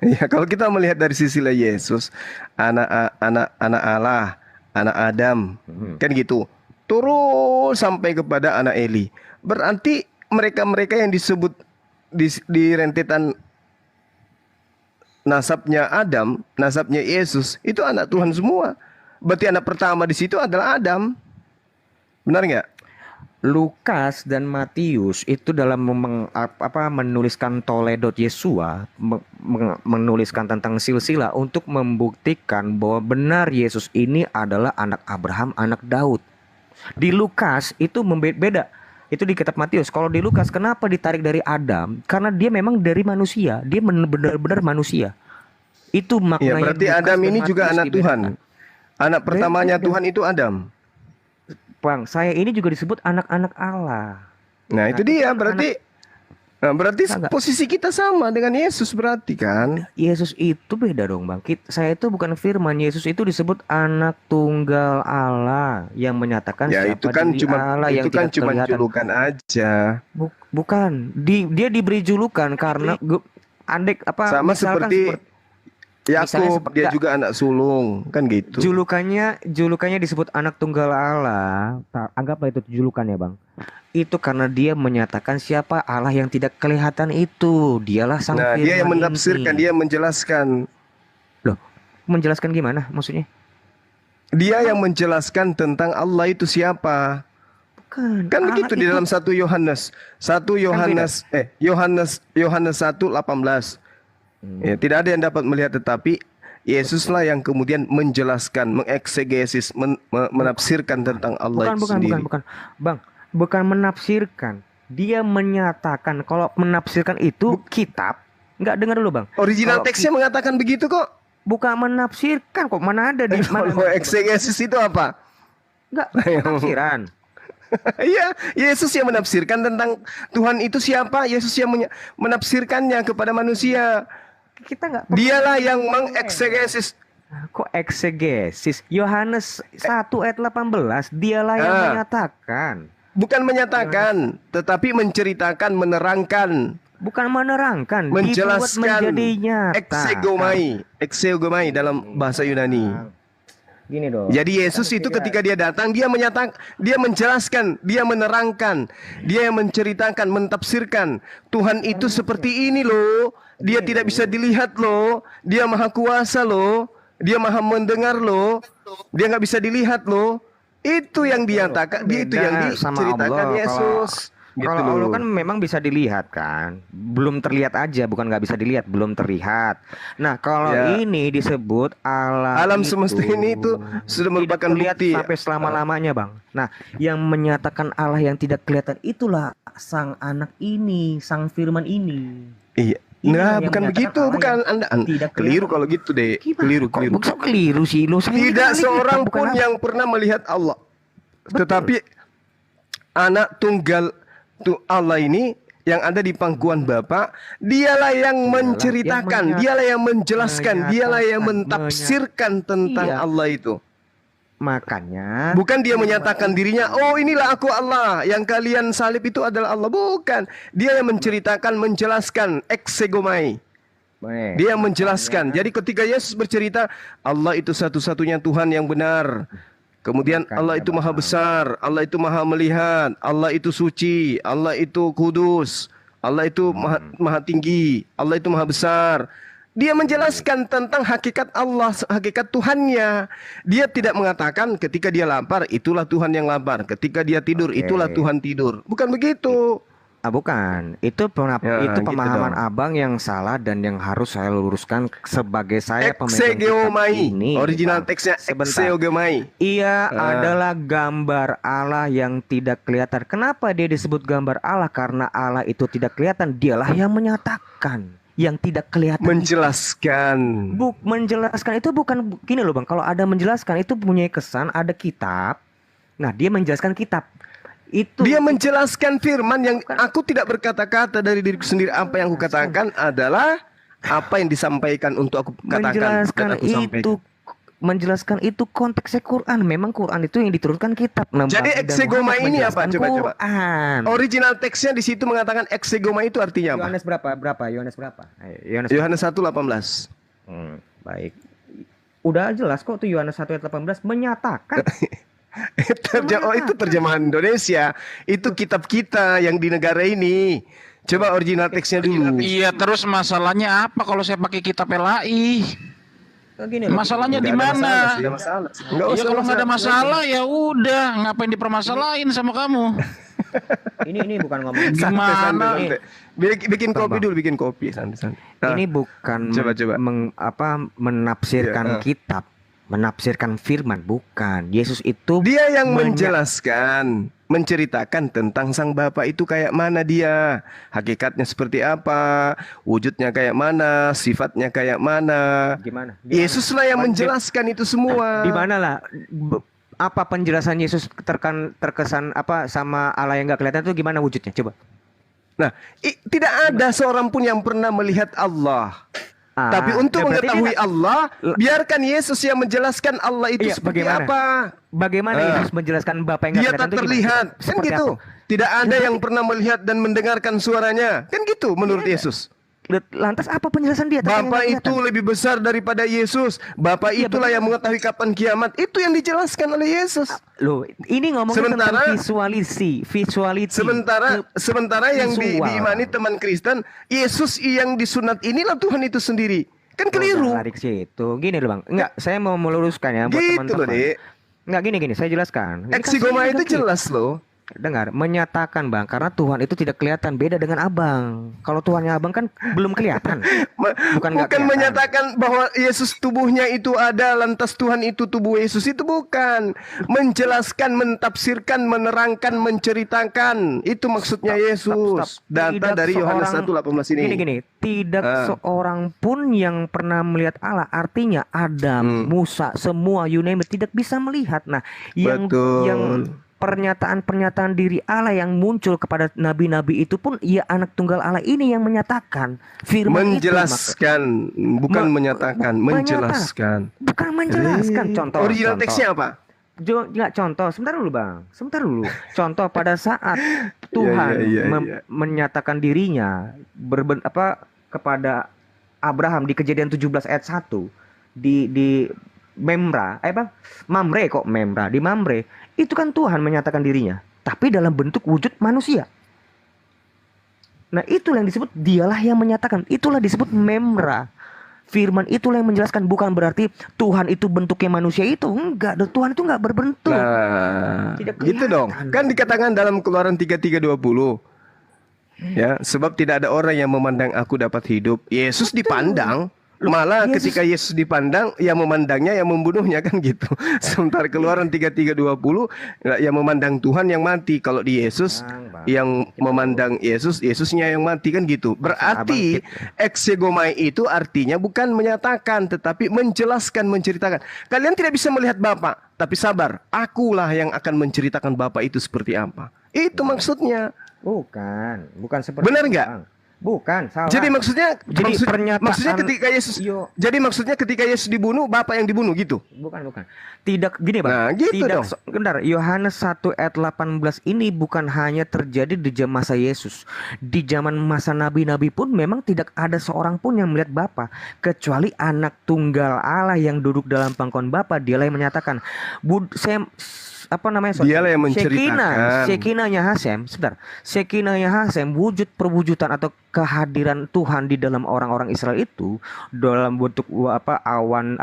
ya kalau kita melihat dari sisi Yesus, anak Allah, anak Adam, kan gitu. Turun sampai kepada anak Eli. Berarti mereka-mereka yang disebut di rentetan nasabnya Adam, nasabnya Yesus, itu anak Tuhan semua. Berarti anak pertama di situ adalah Adam. Benar nggak? Lukas dan Matius itu dalam menuliskan Toledot Yesua, menuliskan tentang silsilah untuk membuktikan bahwa benar Yesus ini adalah anak Abraham, anak Daud. Di Lukas itu beda. Itu di kitab Matius. Kalau di Lukas kenapa ditarik dari Adam? Karena dia memang dari manusia. Dia benar-benar manusia. Itu Ya, maknanya. berarti Lukas Adam dan ini juga Matius anak Tuhan. dibedakan. Anak pertamanya Beda. Tuhan itu Adam. Bang, saya ini juga disebut anak-anak Allah. Nah, itu dia berarti berarti Enggak. posisi kita sama dengan Yesus berarti kan? Yesus itu beda dong, Bang. Saya itu bukan firman. Yesus itu disebut anak tunggal Allah yang menyatakan Ya, siapa itu kan diri cuma Allah yang itu kan tidak cuma kelihatan. julukan aja. Bukan. Dia diberi julukan karena Sama misalkan seperti misalnya Yakub, dia juga anak sulung, kan gitu. julukannya disebut anak tunggal Allah. Anggaplah itu julukannya, Bang. Itu karena dia menyatakan siapa Allah yang tidak kelihatan itu. Dialah sang Nah, dia yang firman menafsirkan, ini. dia menjelaskan. Loh, menjelaskan gimana maksudnya? Dia yang menjelaskan tentang Allah itu siapa. Bukan. Kan Allah begitu di itu- dalam 1 Yohanes. Yohanes 1:18. Ya, tidak ada yang dapat melihat, tetapi Yesuslah yang kemudian menjelaskan, mengeksegesis, menafsirkan tentang Allah itu sendiri. Bukan. Bang, bukan menafsirkan. Dia menyatakan. Kalau menafsirkan itu kitab. Enggak, dengar dulu, Bang. Original Kalau teksnya mengatakan begitu kok. bukan menafsirkan kok. Mana ada di mana? Kalau eksegesis itu apa? Enggak, penafsiran. Iya, Yesus yang menafsirkan tentang Tuhan itu siapa. Yesus yang menafsirkannya kepada manusia. Kita enggak Dialah yang mengeksegesis. kok eksegesis. Yohanes 1 ayat 18, dialah yang menyatakan. Bukan menyatakan, tetapi menceritakan, menerangkan, Bukan menerangkan, dibuat menjelaskan. menjadi nyata. Exegomai dalam bahasa Yunani. Gini dong. Jadi Yesus itu ketika dia datang, dia menyatakan, dia menjelaskan, dia menerangkan, dia yang menceritakan, mentafsirkan. Tuhan itu seperti ini loh. Dia tidak bisa dilihat loh. Dia maha kuasa loh. Dia maha mendengar loh. Dia nggak bisa dilihat loh. Itu yang dinyatakan, itu yang Beda sama diceritakan Allah. Yesus. Gitu Kalau Allah loh. kan memang bisa dilihat kan, belum terlihat aja, bukan nggak bisa dilihat, belum terlihat. Nah kalau Ya. ini disebut Alam semesta ini itu sudah merupakan terlihat bukti. sampai selama-lamanya, Bang. Nah yang menyatakan Allah yang tidak kelihatan itulah sang anak ini, sang firman ini. Iya. Ini Nah, yang bukan menyatakan begitu, Allah bukan yang Anda tidak keliru kelihatan. kalau gitu deh. Gimana? Keliru. Kok keliru sih lo? Saya ini Tidak kan seorang bukan pun apa. yang pernah melihat Allah. Betul. Tetapi anak tunggal Allah ini yang ada di pangkuan Bapa, dialah yang menceritakan, dialah yang menjelaskan, dialah yang mentafsirkan tentang Iya. Allah itu. Makanya Bukan dia menyatakan dirinya, oh inilah aku Allah, yang kalian salib itu adalah Allah. Bukan. Dia yang menceritakan, menjelaskan, exegomai. Dia yang menjelaskan. Jadi ketika Yesus bercerita, Allah itu satu-satunya Tuhan yang benar. Kemudian Allah itu maha besar, Allah itu maha melihat, Allah itu suci, Allah itu kudus, Allah itu maha tinggi, Allah itu maha besar. Dia menjelaskan tentang hakikat Allah, hakikat Tuhannya. Dia tidak mengatakan ketika dia lapar, itulah Tuhan yang lapar. Ketika dia tidur, itulah Tuhan tidur. Bukan begitu. Bukan. Itu Ya, itu gitu pemahaman dong. abang yang salah dan yang harus saya luruskan sebagai saya pemegang kitab Exegeomai, ini. original Bang. teksnya Sebentar. exegeomai. Ia Ah. adalah gambar Allah yang tidak kelihatan. Kenapa dia disebut gambar Allah? Karena Allah itu tidak kelihatan. Dialah yang menyatakan yang tidak kelihatan. Menjelaskan. Menjelaskan itu bukan gini loh Bang. Kalau ada menjelaskan itu punya kesan ada kitab. Nah, dia menjelaskan kitab. Itu Dia menjelaskan firman yang Bukan. aku tidak berkata-kata dari diriku sendiri. Apa yang aku katakan adalah apa yang disampaikan untuk aku katakan. menjelaskan dan aku sampaikan. itu menjelaskan itu konteksnya Quran. Memang Quran itu yang diturunkan kitab. Nah, Jadi Bang, dan exegoma Muhammad ini apa? menjelaskan Coba. Quran. Original teksnya di situ mengatakan exegoma itu artinya apa? Yohanes berapa? Yohanes berapa? Ayo, Yohanes 1:18. Baik. Udah jelas kok tuh Yohanes 1 ayat 18 menyatakan. Itu terjemahan Indonesia. Itu kitab kita yang di negara ini. Coba original teksnya dulu. Iya, terus masalahnya apa kalau saya pakai kitab LAI? Gini loh. Masalahnya Nggak di ada mana? masalah sih, nggak masalah. Nggak Ya usah kalau nggak ada masalah ya udah, ngapain dipermasalahin sama kamu? Ini bukan ngomong Gimana? Santai. Bikin kopi dulu, bikin kopi santai. Ini bukan Coba. menafsirkan Iya, kitab, menafsirkan firman, bukan. Yesus itu Dia yang menya- menjelaskan, menceritakan tentang Sang Bapa itu kayak mana dia, hakikatnya seperti apa, wujudnya kayak mana, sifatnya kayak mana. Gimana? Yesuslah yang menjelaskan itu semua. Di mana lah apa penjelasan Yesus terkesan apa sama Allah yang nggak kelihatan itu gimana wujudnya? Coba. Nah, tidak ada seorang pun yang pernah melihat Allah. Tapi untuk ya berarti mengetahui dia Allah, biarkan Yesus yang menjelaskan Allah itu Iya, seperti bagaimana? apa. Bagaimana Yesus menjelaskan Bapa yang nggak Dia kelihatan tak itu gimana? terlihat, kan Seperti gitu. apa? Tidak ada yang pernah melihat dan mendengarkan suaranya, kan gitu menurut Yesus. Lantas apa penjelasan dia? tentang yang Bapa nggak itu kelihatan? lebih besar daripada Yesus. Bapa Iya, itulah benar. yang mengetahui kapan kiamat. Itu yang dijelaskan oleh Yesus. Loh, ini ngomongin Sementara- tentang visuality. Sementara yang Visual. diimani teman Kristen, Yesus yang disunat inilah Tuhan itu sendiri. Kan keliru. Lari ke situ. Gini loh Bang. Enggak, saya mau meluruskan ya buat Gitu loh, teman-teman. Dek. Enggak gini, saya jelaskan. Ini kan Exegoma saya itu juga jelas loh. dengar, menyatakan Bang, karena Tuhan itu tidak kelihatan, beda dengan Abang. Kalau Tuhannya Abang kan belum kelihatan. Bukan nggak Bukan kelihatan. menyatakan bahwa Yesus tubuhnya itu ada, lantas Tuhan itu tubuh Yesus, itu bukan. Menjelaskan, mentafsirkan, menerangkan, menceritakan. Itu maksudnya Yesus. Stop. Data Tidak dari Yohanes seorang- 1:18 ini. Gini, tidak Ah. seorang pun yang pernah melihat Allah. Artinya Adam, Musa, semua you name it, tidak bisa melihat. Nah, yang Betul. pernyataan diri Allah yang muncul kepada nabi-nabi itu pun ya anak tunggal Allah ini yang menyatakan firman Menjelaskan, bukan menyatakan, menjelaskan. bukan menjelaskan. Contoh. Original teksnya apa? Nggak, contoh, sebentar dulu Bang, sebentar dulu. Contoh pada saat Tuhan Iya. menyatakan dirinya kepada Abraham di Kejadian 17 ayat 1 di Memra, Mamre kok Memra, di Mamre itu kan Tuhan menyatakan dirinya, tapi dalam bentuk wujud manusia. Nah, itulah yang disebut dialah yang menyatakan, itulah disebut Memra. Firman itulah yang menjelaskan, bukan berarti Tuhan itu bentuknya manusia itu. Enggak, Tuhan itu enggak berbentuk. Nah, Tidak gitu dong. kelihatan. Kan dikatakan dalam Keluaran 33:20. Ya, sebab tidak ada orang yang memandang aku dapat hidup. Yesus dipandang. Malah ketika Yesus dipandang, yang memandangnya yang membunuhnya, kan gitu. Sementara Keluaran 33:20, yang memandang Tuhan yang mati. Kalau di Yesus, Bang. yang memandang Yesus, Yesusnya yang mati, kan gitu. Berarti exegomai itu artinya bukan menyatakan, tetapi menjelaskan, menceritakan. Kalian tidak bisa melihat Bapa, tapi sabar, akulah yang akan menceritakan Bapa itu seperti apa. Itu maksudnya. Bukan seperti Benar itu, nggak? Bang. Bukan, salah. Jadi maksudnya pernyataan maksudnya ketika Yesus jadi maksudnya ketika Yesus dibunuh, Bapa yang dibunuh gitu. bukan. Tidak gini, Bang. Nah, gitu tidak dong. Bentar, Yohanes 1 ayat 18 ini bukan hanya terjadi di zaman masa Yesus. Di zaman masa nabi-nabi pun memang tidak ada seorang pun yang melihat Bapa kecuali anak tunggal Allah yang duduk dalam pangkuan Bapa. Dialah yang menyatakan, apa namanya? Sorry. Dialah yang menceritakan. Shekinahnya Hasem, sebentar. Shekinahnya Hasem, wujud perwujudan atau kehadiran Tuhan di dalam orang-orang Israel itu dalam bentuk awan,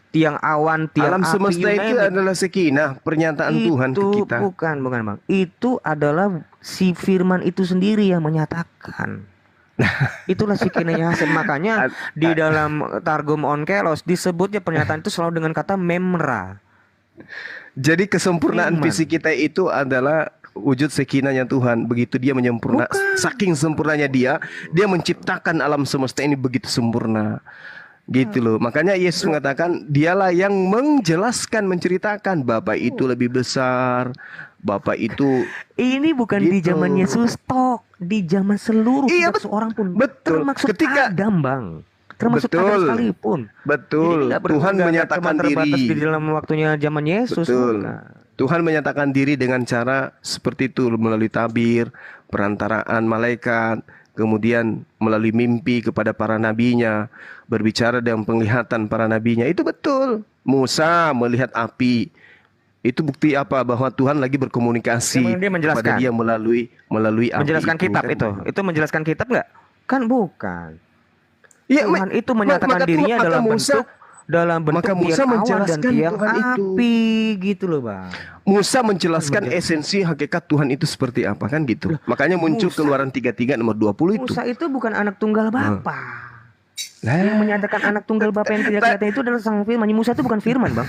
tiang awan, tiang Alam api. semesta itu adalah Shekinah, pernyataan Tuhan ke kita. Bukan Bang. Itu adalah si Firman itu sendiri yang menyatakan. Itulah Shekinahnya Hasem. Makanya di dalam Targum Onkelos disebutnya pernyataan itu selalu dengan kata memra. Jadi kesempurnaan Firman. fisik kita itu adalah wujud Shekinahnya Tuhan. Begitu dia menyempurna, saking sempurnanya dia menciptakan alam semesta ini begitu sempurna. Gitu loh. Makanya Yesus mengatakan dialah yang menjelaskan, menceritakan Bapa itu lebih besar. Bapa itu Ini bukan di gitu. zaman Yesus tok, di zaman seluruh Iya, tidak seorang pun. betul. Termasuk Ketika- Adam, Bang. Termasuk Betul. Adam sekalipun. betul. Jadi nggak Tuhan nggak menyatakan cuma terbatas diri. di dalam waktunya zaman Yesus. Betul. bukan. Tuhan menyatakan diri dengan cara seperti itu melalui tabir, perantaraan malaikat, kemudian melalui mimpi kepada para nabinya, berbicara dengan penglihatan para nabinya. Itu betul. Musa melihat api. Itu bukti apa? Bahwa Tuhan lagi berkomunikasi Dia menjelaskan. kepada dia melalui api. Menjelaskan kitab kan? itu. Itu menjelaskan kitab nggak? Kan bukan. Iya, Tuhan itu menyatakan maka dirinya maka dalam Musa- bentuk maka tiang Musa awan dan menjelaskan tiang Tuhan itu. api gitu loh, Bang. Musa menjelaskan esensi hakikat Tuhan itu seperti apa kan gitu. Makanya muncul Musa- Keluaran 33 nomor 20 itu. Musa itu bukan anak tunggal Bapa. Lah, Yang menyatakan anak tunggal Bapa yang tidak kelihatan itu adalah sang firman. Musa itu bukan firman, Bang.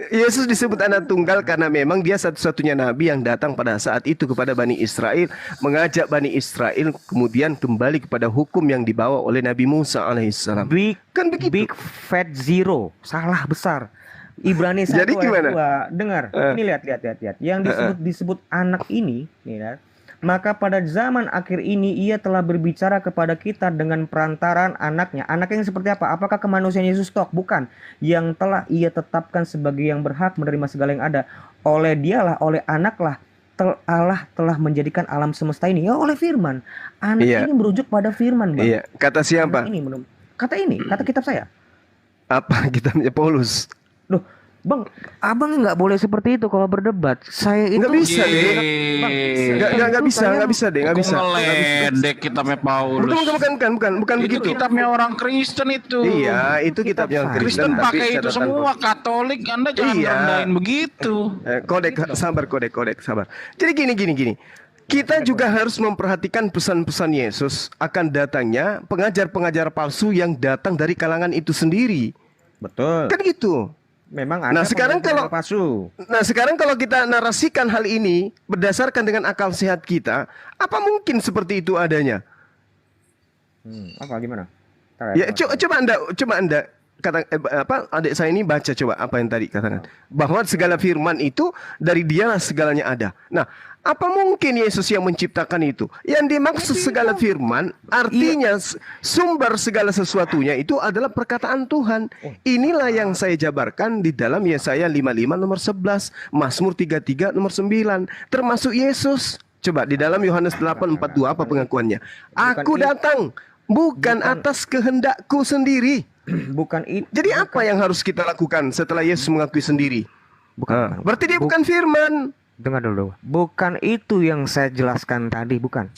Yesus disebut anak tunggal karena memang dia satu-satunya nabi yang datang pada saat itu kepada Bani Israel, mengajak Bani Israel kemudian kembali kepada hukum yang dibawa oleh Nabi Musa alaihissalam. Kan begitu. Big fat zero, salah besar. Ibrani 1 Jadi ayat gimana? 2. Dengar, ini lihat. Yang disebut anak ini, nih, lihat. Maka pada zaman akhir ini ia telah berbicara kepada kita dengan perantaraan anaknya. Anaknya yang seperti apa? Apakah kemanusiaan Yesus tok? Bukan. Yang telah ia tetapkan sebagai yang berhak menerima segala yang ada. Oleh dialah, oleh anaklah Allah telah menjadikan alam semesta ini. Ya oleh firman. Anak Iya. ini merujuk pada firman, Bang. Iya, kata siapa? Kata kitab saya. Apa kitabnya Paulus? Loh, Bang, abang nggak boleh seperti itu kalau berdebat. Saya itu Nggak bisa, Iya. deh. Bang, Nggak bisa deh, nggak bisa. Ngeledek kitabnya Paulus. Bukan Itu begitu. kitabnya orang Kristen itu. Iya, itu kitabnya Kitab Kristen. Kristen tapi pakai itu catatan semua. Katolik Anda jangan Iya. rendahin begitu. Kodek, sabar. Jadi gini. Kita juga harus memperhatikan pesan-pesan Yesus akan datangnya pengajar-pengajar palsu yang datang dari kalangan itu sendiri. betul. Kan gitu. Memang ada. Nah, sekarang kalau- palsu. Nah, sekarang kalau kita narasikan hal ini berdasarkan dengan akal sehat kita, apa mungkin seperti itu adanya? Apa gimana? Ya, coba Anda kata adik saya ini baca coba apa yang tadi katakan bahwa segala firman itu dari Dialah segalanya ada. Nah, apa mungkin Yesus yang menciptakan itu? Yang dimaksud segala firman artinya sumber segala sesuatunya itu adalah perkataan Tuhan. Inilah yang saya jabarkan di dalam Yesaya 55 nomor 11, Mazmur 33 nomor 9, termasuk Yesus. Coba di dalam Yohanes 8:42 apa pengakuannya? Aku datang bukan atas kehendakku sendiri. Bukan itu. Jadi apa yang harus kita lakukan setelah Yesus mengakui sendiri? Bukan. Berarti dia bukan firman. Dengar dulu. Bukan itu yang saya jelaskan tadi, bukan.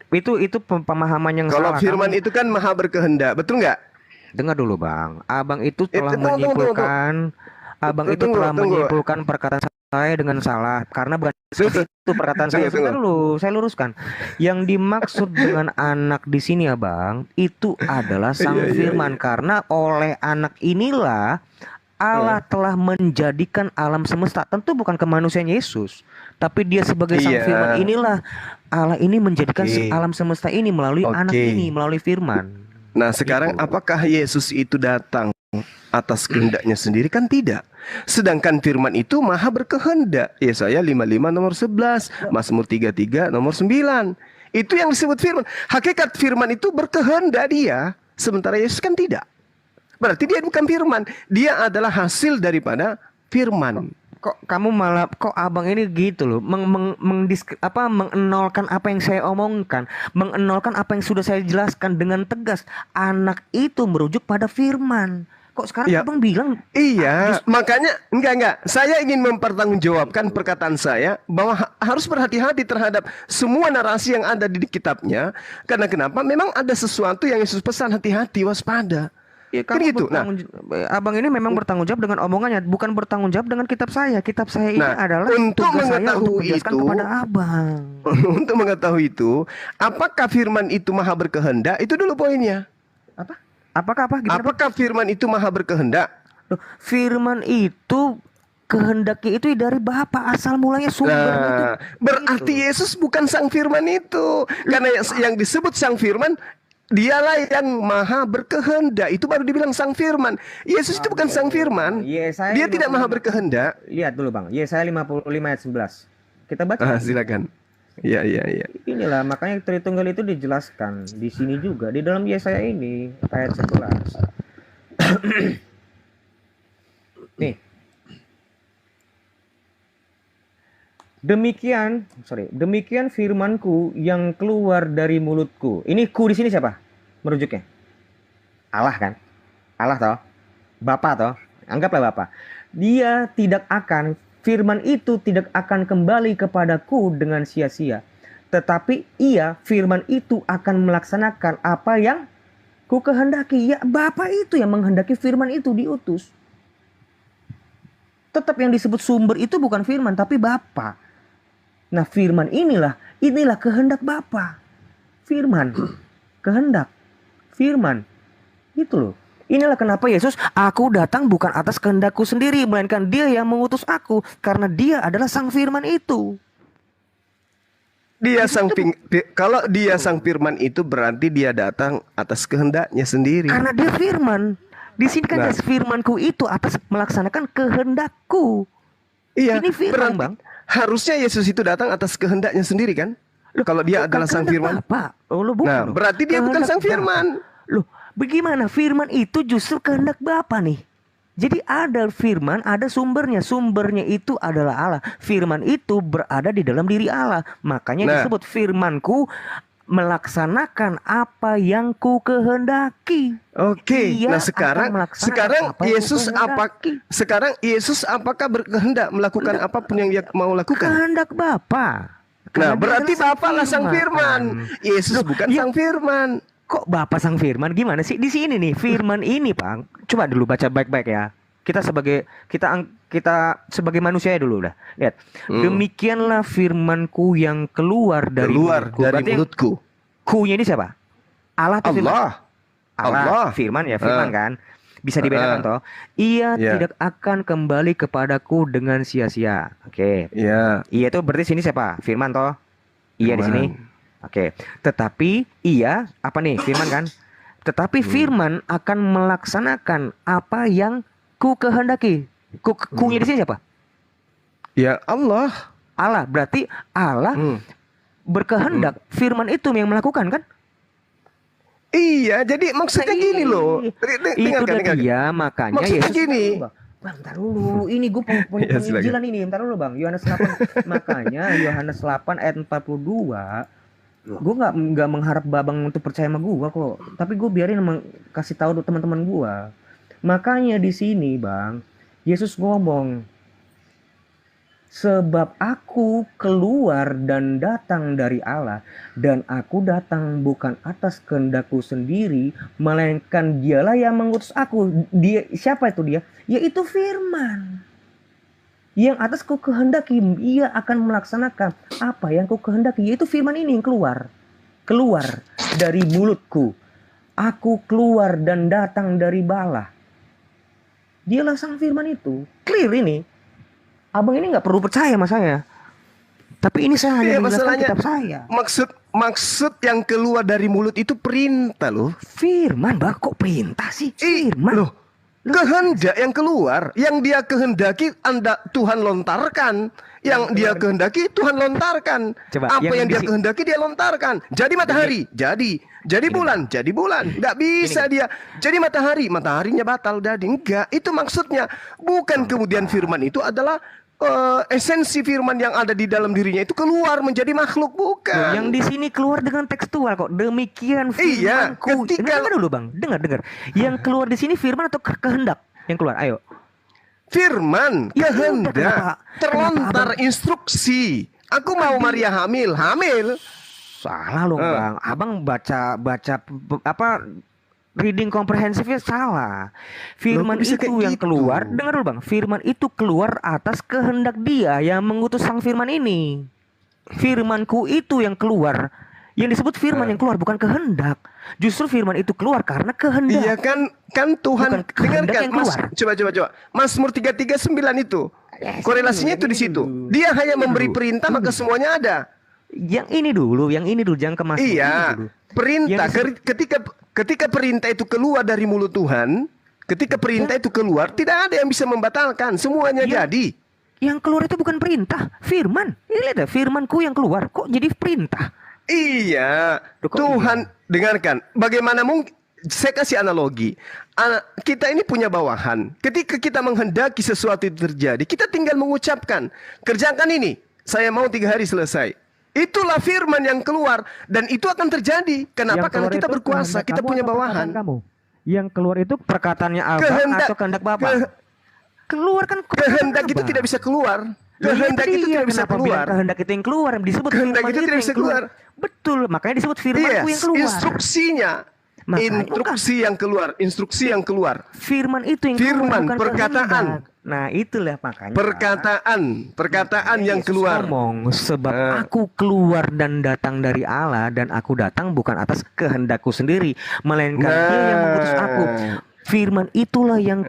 Itu pemahaman yang Kalau salah. firman Kamu- itu kan maha berkehendak, betul nggak? Dengar dulu, Bang. Abang itu telah tunggu. menyimpulkan Abang itu Tunggu, telah tunggu. menyimpulkan perkataan saya dengan salah karena bukan seperti itu perkataan saya. Tunggu. Sebentar dulu, saya luruskan. Yang dimaksud dengan anak di sini, Abang, itu adalah sang firman karena oleh anak inilah Allah telah menjadikan alam semesta. Tentu bukan kemanusiaan Yesus, tapi dia sebagai sang Iya. firman inilah Allah ini menjadikan Oke. alam semesta ini melalui anak Oke. ini, melalui firman. Nah, sekarang apakah Yesus itu datang atas kehendaknya sendiri? Kan tidak. Sedangkan firman itu maha berkehendak. Yesaya 55 nomor 11, Mazmur 33 nomor 9. Itu yang disebut firman. Hakikat firman itu berkehendak dia, sementara Yesus kan tidak. Berarti dia bukan firman. Dia adalah hasil daripada firman. Kok kamu malah kok abang ini gitu loh mengenolkan apa yang saya omongkan, mengenolkan apa yang sudah saya jelaskan dengan tegas. Anak itu merujuk pada firman. Kok sekarang Ya. abang bilang Iya, makanya enggak. Saya ingin mempertanggungjawabkan perkataan saya bahwa harus berhati-hati terhadap semua narasi yang ada di kitabnya. Karena kenapa? Memang ada sesuatu yang Yesus pesan, hati-hati, waspada. ya, Kan kamu gitu. Nah, abang ini memang bertanggung jawab dengan omongannya, bukan bertanggung jawab dengan kitab saya. Kitab saya ini Nah, adalah untuk tugas saya untuk mengetahui menjelaskan itu, kepada abang. untuk mengetahui itu, apakah firman itu maha berkehendak? Itu dulu poinnya. Apa? Apakah Gimana, Bang? Apakah firman itu maha berkehendak? Loh, firman itu kehendaknya itu dari Bapa, asal mulanya sumbernya itu. Nah, berarti Yesus bukan sang firman itu. Karena yang disebut sang firman, dialah yang maha berkehendak. Itu baru dibilang sang firman. Yesus itu bukan sang firman. Yesaya Dia tidak 55. maha berkehendak. Lihat dulu Bang, Yesaya 55 ayat 11. Kita baca. Silakan. Iya. Inilah makanya Tritunggal itu dijelaskan di sini juga di dalam Yesaya ini ayat 11. Nih. Demikian firmanku yang keluar dari mulutku. Ini ku di sini siapa? Merujuknya. Allah kan? Allah toh. Bapa toh. Anggaplah Bapa. Firman itu tidak akan kembali kepadaku dengan sia-sia. Tetapi firman itu akan melaksanakan apa yang ku kehendaki. Ya, Bapa itu yang menghendaki firman itu diutus. Tetap yang disebut sumber itu bukan firman, tapi Bapa. Nah, firman inilah kehendak Bapa. Firman, kehendak, firman. Itu loh. Inilah kenapa Yesus, aku datang bukan atas kehendakku sendiri, melainkan Dia yang mengutus aku, karena Dia adalah sang firman itu. Kalau dia sang firman itu berarti dia datang atas kehendaknya sendiri. Karena Dia firman. Di sini kan firmanku itu atas melaksanakan kehendakku. Iya, Ini firman, berarti Bang. harusnya Yesus itu datang atas kehendaknya sendiri kan? Kalau dia adalah sang firman. Nah, berarti dia bukan sang firman. Loh, bagaimana firman itu justru kehendak Bapa nih? Jadi ada firman, ada sumbernya. Sumbernya itu adalah Allah. Firman itu berada di dalam diri Allah. Makanya disebut firmanku melaksanakan apa yang ku kehendaki. Oke. Dia Nah, sekarang Yesus apakah berkehendak melakukan apapun yang dia mau lakukan? Kehendak Bapa. Nah, berarti Bapa lah sang firman. Yesus bukan sang firman. Kok Bapak sang firman? Gimana sih di sini nih firman ini, Bang? Coba dulu baca baik-baik ya. Kita sebagai manusia dulu dah. Lihat. Demikianlah firmanku yang keluar dari mulutku. Ku-nya ini siapa? Allah atau firman? Allah. Firman ya, firman kan. Bisa dibedakan toh. Ia tidak akan kembali kepadaku dengan sia-sia. Oke. Iya. Ia itu berarti sini siapa? Firman toh. Iya di sini. Oke, tetapi apa nih firman kan? Tetapi firman akan melaksanakan apa yang ku kehendaki. Ku-nya di sini siapa? Ya Allah. Allah, berarti Allah berkehendak. Firman itu yang melakukan kan? Iya, jadi maksudnya gini loh. Dengarkan. Iya, makanya maksudnya Yesus gini. Bang, ntar dulu. Ini gue penginjilan ini. Ntar dulu Bang. Yohanes 8. Makanya Yohanes 8 ayat 42. Gue nggak mengharap babang untuk percaya sama gue kok, tapi gue biarin kasih tahu teman-teman gue. Makanya di sini Bang, Yesus ngomong, sebab aku keluar dan datang dari Allah, dan aku datang bukan atas kehendakku sendiri, melainkan Dialah yang mengutus aku. Dia siapa itu dia? Yaitu Firman. Yang atas ku kehendaki, ia akan melaksanakan apa yang ku kehendaki. Yaitu firman ini yang keluar dari mulutku. Aku keluar dan datang dari bala. Dialah sang firman itu. Clear ini. Abang ini gak perlu percaya sama saya. Tapi ini saya hanya menjelaskan kitab saya. Maksud yang keluar dari mulut itu perintah loh. Firman, Bang, kok perintah sih? Firman. Loh. Kehendak yang keluar, yang dia kehendaki Tuhan lontarkan, yang dia kehendaki Tuhan lontarkan. Coba, apa yang dia kehendaki dia lontarkan. Jadi matahari, jadi bulan, jadi bulan. Nggak bisa dia. Jadi mataharinya batal jadi. Enggak, itu maksudnya. Bukan kemudian firman itu adalah esensi firman yang ada di dalam dirinya itu keluar menjadi makhluk, Loh, bukan. yang di sini keluar dengan tekstual kok. Demikian Iya, firmanku. ketika- Dengar dulu Bang, dengar. Yang keluar di sini firman atau kehendak? Yang keluar, ayo. Firman, Ya udah, kehendak, kenapa terlontar instruksi. Aku mau Maria hamil. Salah loh Bang. Abang baca apa reading komprehensifnya salah. Firman Loh, kok bisa itu kayak yang gitu? keluar, dengar dulu Bang. Firman itu keluar atas kehendak Dia yang mengutus sang firman ini. Firmanku itu yang keluar. Yang disebut firman yang keluar bukan kehendak. Justru firman itu keluar karena kehendak. Iya kan Tuhan, Bukan kehendak dengarkan yang Mas, keluar. coba. Mazmur 339 itu. Korelasinya itu di situ. Dia hanya memberi perintah maka semuanya ada. Yang ini dulu, jangan kemas. Iya, dulu. perintah Yang ketika perintah itu keluar dari mulut Tuhan, ketika perintah itu keluar, tidak ada yang bisa membatalkan, semuanya Iya. jadi. Yang keluar itu bukan perintah, firman. Ini lihat ya, firmanku yang keluar kok jadi perintah. Iya, Loh, kok Tuhan dengarkan. Bagaimana mungkin? Saya kasih analogi. Kita ini punya bawahan. Ketika kita menghendaki sesuatu itu terjadi, kita tinggal mengucapkan, kerjakan ini. Saya mau 3 hari selesai. Itulah firman yang keluar dan itu akan terjadi. Kenapa? Yang Karena keluar kita itu berkuasa, kehendak kita kamu punya atau bawahan. perkataan kamu? Yang keluar itu perkataannya abang Kehendak- atau kehendak bapak? ke- Keluar kan Kehendak itu abang. tidak bisa keluar. Lah, Kehendak tadi itu ya, tidak bisa kenapa bilang keluar. kehendak itu yang keluar, disebut Kehendak firman itu tidak yang bisa keluar. Betul, makanya disebut firmanku yang Yes, keluar. instruksinya. Makanya Instruksi yang keluar, instruksi yang keluar. Firman itu yang Firman, keluar, bukan perkataan. kehendak. Nah, itulah makanya. Perkataan yang Yesus keluar. ngomong, sebab Eh. aku keluar dan datang dari Allah, dan aku datang bukan atas kehendakku sendiri, melainkan Dia yang mengutus aku. Firman itulah yang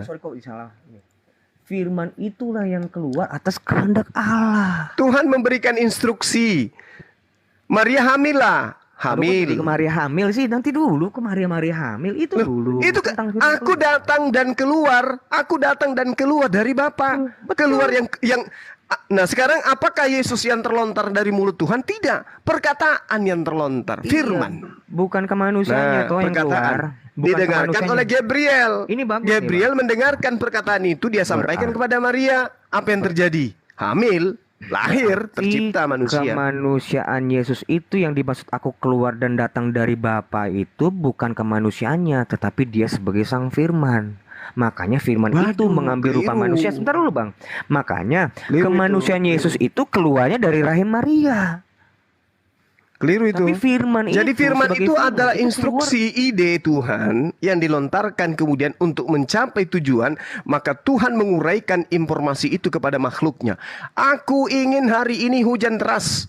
sorry kok salah. Firman itulah yang keluar atas kehendak Allah. Tuhan memberikan instruksi. Maria hamillah. Jadi Hamil. ke Maria hamil sih, nanti dulu ke Maria hamil itu dulu. Itu Tentang firman aku keluar. datang dan keluar. Aku datang dan keluar dari Bapa. Keluar yang Nah, sekarang apakah Yesus yang terlontar dari mulut Tuhan? Tidak. Perkataan yang terlontar, Iya, firman. bukan ke manusianya toh yang keluar. Bukan ke didengarkan manusianya. oleh Gabriel. Ini bagus nih, Gabriel mendengarkan perkataan itu, dia sampaikan kepada Maria. Apa yang terjadi? Hamil, lahir, tercipta manusia. Kemanusiaan Yesus itu yang dimaksud aku keluar dan datang dari Bapa itu bukan kemanusiaannya, tetapi Dia sebagai Sang Firman. Makanya firman itu Waduh, mengambil rupa keliru. manusia. Sebentar dulu Bang. Makanya Keliru kemanusiaan itu. Yesus itu keluarnya dari rahim Maria. Keliru itu. Tapi firman Jadi firman sebagai itu firman, adalah itu instruksi ide Tuhan yang dilontarkan kemudian untuk mencapai tujuan, maka Tuhan menguraikan informasi itu kepada makhluknya. Aku ingin hari ini hujan deras.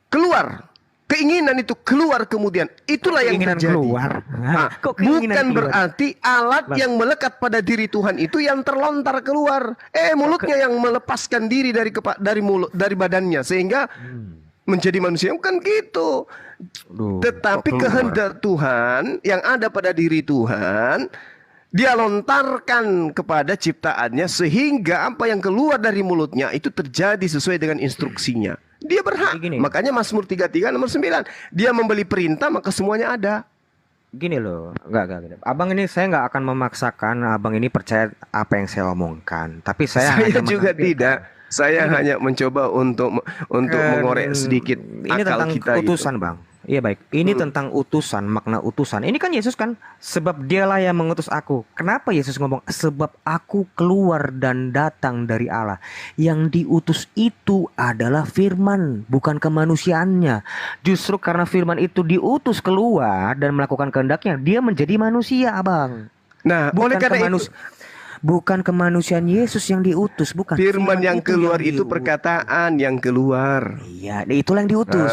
Keluar. Keinginan itu keluar kemudian. Itulah yang Keinginan terjadi. keluar. Nah, Kok keinginan bukan keluar? berarti alat Bang. yang melekat pada diri Tuhan itu yang terlontar keluar. Mulutnya yang melepaskan diri dari badannya sehingga menjadi manusia, bukan gitu. Duh, Tetapi kok keluar? kehendak Tuhan yang ada pada diri Tuhan, dia lontarkan kepada ciptaannya sehingga apa yang keluar dari mulutnya itu terjadi sesuai dengan instruksinya. Dia berhak. Jadi gini. Makanya Mazmur 33 nomor 9, dia membeli perintah maka semuanya ada. Gini loh, enggak. Abang ini saya nggak akan memaksakan abang ini percaya apa yang saya omongkan. Tapi saya hanya Juga menampilkan. tidak. Saya hanya mencoba untuk mengorek sedikit Ini akal tentang kita utusan gitu. Bang. Iya baik. Ini tentang utusan, makna utusan. Ini kan Yesus kan, sebab Dialah yang mengutus aku. Kenapa Yesus ngomong sebab aku keluar dan datang dari Allah? Yang diutus itu adalah firman, bukan kemanusiaannya. Justru karena firman itu diutus keluar dan melakukan kehendaknya, dia menjadi manusia, Abang. Nah, oleh karena itu Bukan kemanusiaan Yesus yang diutus, bukan. firman yang itu keluar yang itu diutus. perkataan yang keluar. Iya, itulah yang diutus.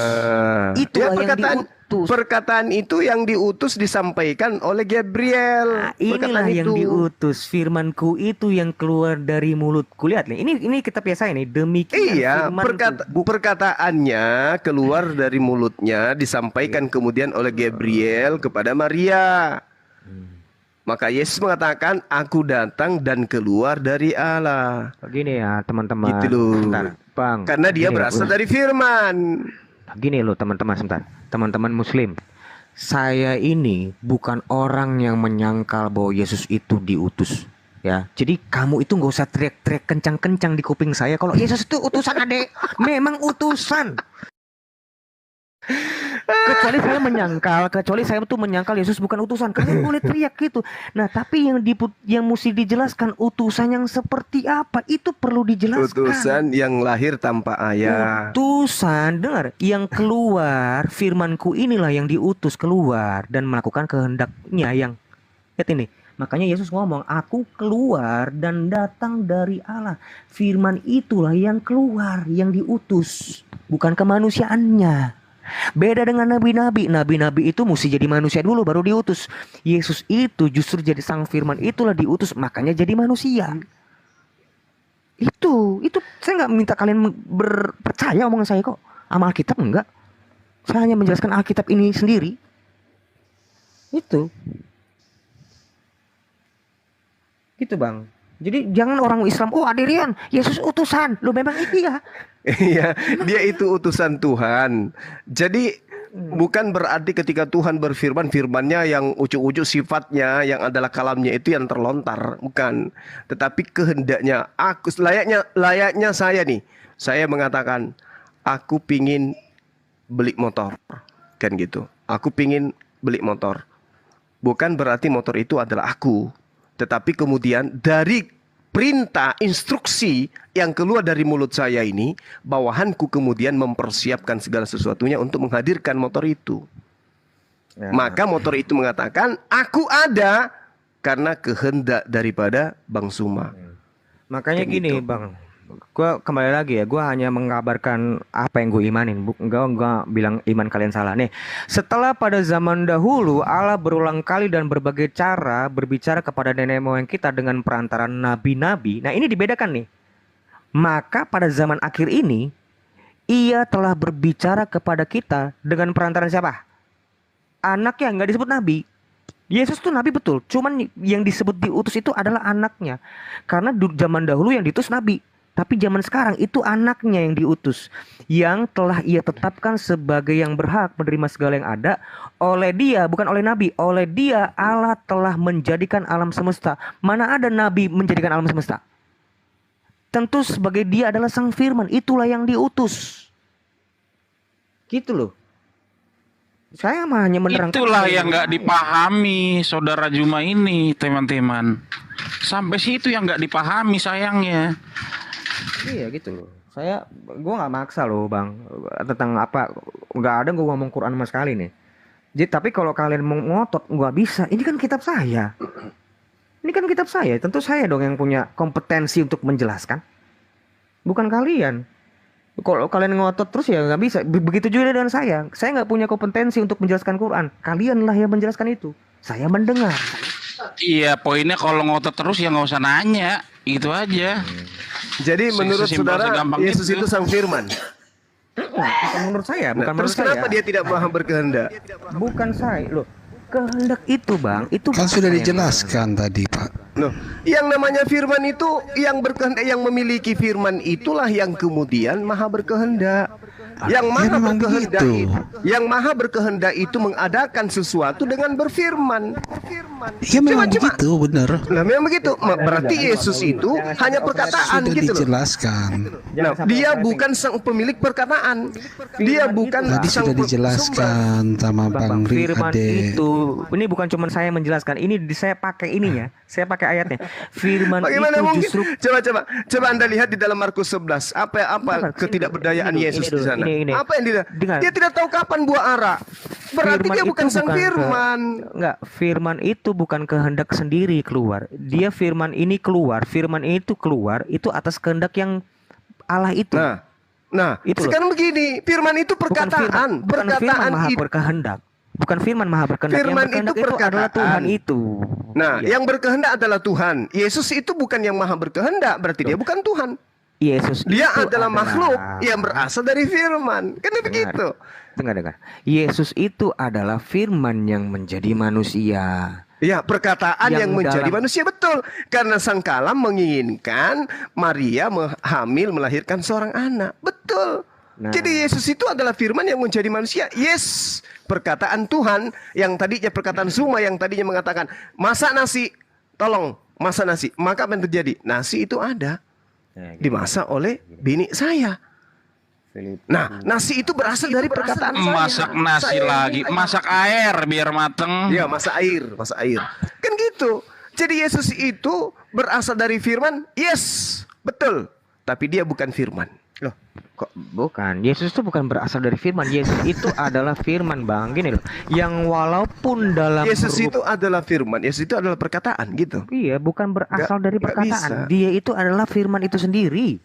Itulah yang diutus. Perkataan itu yang diutus disampaikan oleh Gabriel. Nah, inilah Perkataan yang itu. diutus. Firmanku itu yang keluar dari mulutku. Lihat nih, ini kita biasa ini. Demikian Iya, firmanku. perkataannya keluar dari mulutnya disampaikan kemudian oleh Gabriel kepada Maria. Maka Yesus mengatakan, aku datang dan keluar dari Allah. Begini ya teman-teman. Gitu loh. Sebentar, Bang. Karena dia Gini, berasal Bang. dari firman. Gini loh teman-teman, sebentar. Teman-teman Muslim. Saya ini bukan orang yang menyangkal bahwa Yesus itu diutus. Ya, jadi kamu itu nggak usah teriak-teriak kencang-kencang di kuping saya kalau Yesus itu utusan, adek. Memang utusan. Kecuali saya tuh menyangkal Yesus bukan utusan. Kalian boleh teriak gitu. Nah, tapi yang mesti dijelaskan utusan yang seperti apa itu perlu dijelaskan. Utusan yang lahir tanpa ayah. Utusan, dengar, yang keluar, firmanku inilah yang diutus keluar dan melakukan kehendaknya yang. Lihat ini. Makanya Yesus ngomong, aku keluar dan datang dari Allah. Firman itulah yang keluar, yang diutus. Bukan kemanusiaannya. Beda dengan nabi-nabi. Nabi-nabi itu mesti jadi manusia dulu baru diutus. Yesus itu justru jadi sang firman, itulah diutus. Makanya jadi manusia. Itu saya nggak minta kalian percaya omongan saya kok. Sama Alkitab enggak. Saya hanya menjelaskan Alkitab ini sendiri. Itu. Gitu bang. Jadi jangan orang Islam, oh Adrian, Yesus utusan. Loh memang iya. Iya, dia itu utusan Tuhan. Jadi bukan berarti ketika Tuhan berfirman, firmannya yang ujuk-ujuk sifatnya, yang adalah kalamnya itu yang terlontar. Bukan. Tetapi kehendaknya, aku layaknya saya nih. Saya mengatakan, aku pingin beli motor. Kan gitu. Aku pingin beli motor. Bukan berarti motor itu adalah aku. Tetapi kemudian dari perintah, instruksi yang keluar dari mulut saya ini, bawahanku kemudian mempersiapkan segala sesuatunya untuk menghadirkan motor itu. Ya. Maka motor itu mengatakan, aku ada karena kehendak daripada Bang Suma. Makanya kayak gini gitu. Bang, gue kembali lagi ya, gue hanya mengabarkan apa yang gue imanin, enggak bilang iman kalian salah nih. Setelah pada zaman dahulu Allah berulang kali dan berbagai cara berbicara kepada nenek moyang kita dengan perantaraan nabi-nabi. Nah ini dibedakan nih. Maka pada zaman akhir ini Ia telah berbicara kepada kita dengan perantaraan siapa? Anaknya, nggak disebut nabi. Yesus tuh nabi betul, cuman yang disebut diutus itu adalah anaknya. Karena zaman dahulu yang diutus nabi. Tapi zaman sekarang itu anaknya yang diutus, yang telah Ia tetapkan sebagai yang berhak menerima segala yang ada. Oleh Dia, bukan oleh nabi, oleh Dia Allah telah menjadikan alam semesta. Mana ada nabi menjadikan alam semesta? Tentu sebagai Dia adalah sang firman, itulah yang diutus. Gitu loh. Saya hanya menerangkan. Itulah yang nggak dipahami saudara Juma ini, teman-teman. Sampai situ yang nggak dipahami sayangnya. Iya gitu loh. Gue nggak maksa loh bang tentang apa, nggak ada gue ngomong Quran sama sekali nih. Jadi tapi kalau kalian mau ngotot nggak bisa. Ini kan kitab saya. Tentu saya dong yang punya kompetensi untuk menjelaskan. Bukan kalian. Kalau kalian ngotot terus ya nggak bisa. Begitu juga dengan saya. Saya nggak punya kompetensi untuk menjelaskan Quran. Kalianlah yang menjelaskan itu. Saya mendengar. Iya, poinnya kalau ngotot terus ya nggak usah nanya, gitu aja. Jadi menurut saudara Yesus itu sang firman. Bukan menurut saya, bukan menurut saya. Terus kenapa dia tidak maha berkehendak? Bukan saya, loh. Kehendak itu bang, itu kan sudah dijelaskan tadi Pak. Loh, yang namanya firman itu yang berkehendak, yang memiliki firman itulah yang kemudian maha berkehendak. Yang maha berkehendak itu mengadakan sesuatu dengan berfirman. Iya memang begitu, benar. Nah, memang begitu. Berarti Yesus itu hanya perkataan sudah gitu loh. Dijelaskan. Nah, dia bukan sang pemilik perkataan. Dia bukan tadi sudah dijelaskan sama Bang Firman Ade. Itu, ini bukan cuma saya menjelaskan. Ini saya pakai ininya. Saya pakai ayatnya. Firman bagaimana itu mungkin? justru. Coba Anda lihat di dalam Markus 11. Apa ketidakberdayaan Yesus di sana? Ini. Apa yang dia tidak tahu kapan buah ara. Berarti dia bukan sang firman. Enggak, firman itu bukan kehendak sendiri keluar. Dia firman ini keluar, firman itu keluar itu atas kehendak yang Allah itu. Nah, itu sekarang loh. Begini, firman itu perkataan, bukan firman maha berkehendak. Bukan firman maha berkehendak. Firman yang itu adalah Tuhan itu. Nah, yang berkehendak adalah Tuhan. Yesus itu bukan yang maha berkehendak, berarti dia bukan Tuhan. Yesus dia adalah makhluk yang berasal dari firman. Kan begitu. Dengar. Yesus itu adalah firman yang menjadi manusia. Ya, perkataan yang menjadi manusia, betul. Karena sang kalam menginginkan Maria hamil melahirkan seorang anak. Betul. Jadi Yesus itu adalah firman yang menjadi manusia. Yes, perkataan Tuhan yang tadinya perkataan Suma yang tadinya mengatakan, masak nasi, tolong masak nasi. Maka apa yang terjadi? Nasi itu ada Ya, gitu. dimasak oleh bini saya. Nah, nasi itu berasal dari perkataan saya. Masak nasi Saya lagi, masak air biar mateng. Ya, masak air. Kan gitu. Jadi Yesus itu berasal dari firman, yes, betul. Tapi dia bukan firman. Loh, kok bukan? Yesus itu bukan berasal dari firman. Yesus itu adalah firman, Bang. Gini loh. Yang walaupun dalam Yesus itu adalah firman. Yesus itu adalah perkataan gitu. Iya, bukan berasal dari nggak perkataan. bisa. Dia itu adalah firman itu sendiri.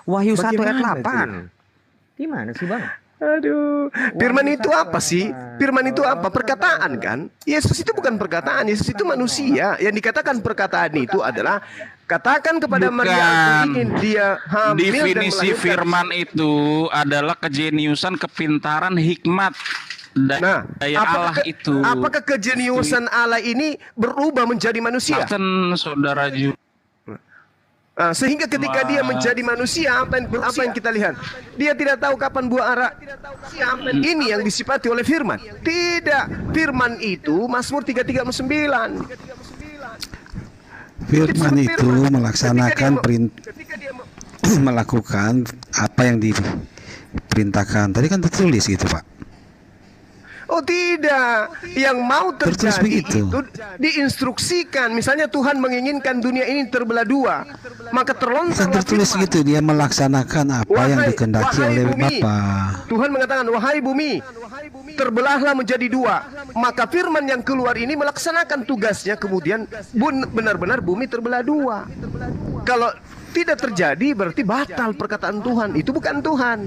Wahyu 1 ayat Bagaimana 8. Gimana sih, Bang? Aduh, firman Wahyu itu 1 apa ayat sih? 8. Firman itu apa? Perkataan kan? Yesus itu bukan perkataan, Yesus itu manusia. Yang dikatakan perkataan itu adalah katakan kepada Maria, aku ingin dia hamil dan Definisi melahirkan. firman itu adalah kejeniusan, kepintaran, hikmat dan Nah, daya Allah itu. apakah kejeniusan Allah ini berubah menjadi manusia? Paten, saudara Ju. Sehingga ketika dia menjadi manusia, apa yang kita lihat? Dia tidak tahu kapan buah ara. Ini yang disifati oleh firman. Tidak, firman itu Mazmur 33:9. Firman itu melaksanakan melakukan apa yang diperintahkan. Tadi kan tertulis gitu, Pak. Oh tidak, yang mau Tertulis terjadi begitu. itu diinstruksikan. Misalnya Tuhan menginginkan dunia ini terbelah dua, maka Kan terlontarlah tertulis firman. gitu, dia melaksanakan apa yang dikehendaki wahai oleh bumi. Bapa. Tuhan mengatakan, wahai bumi, terbelahlah menjadi dua. Maka firman yang keluar ini melaksanakan tugasnya, kemudian benar-benar bumi terbelah dua. Kalau tidak terjadi berarti batal perkataan Tuhan. Itu bukan Tuhan.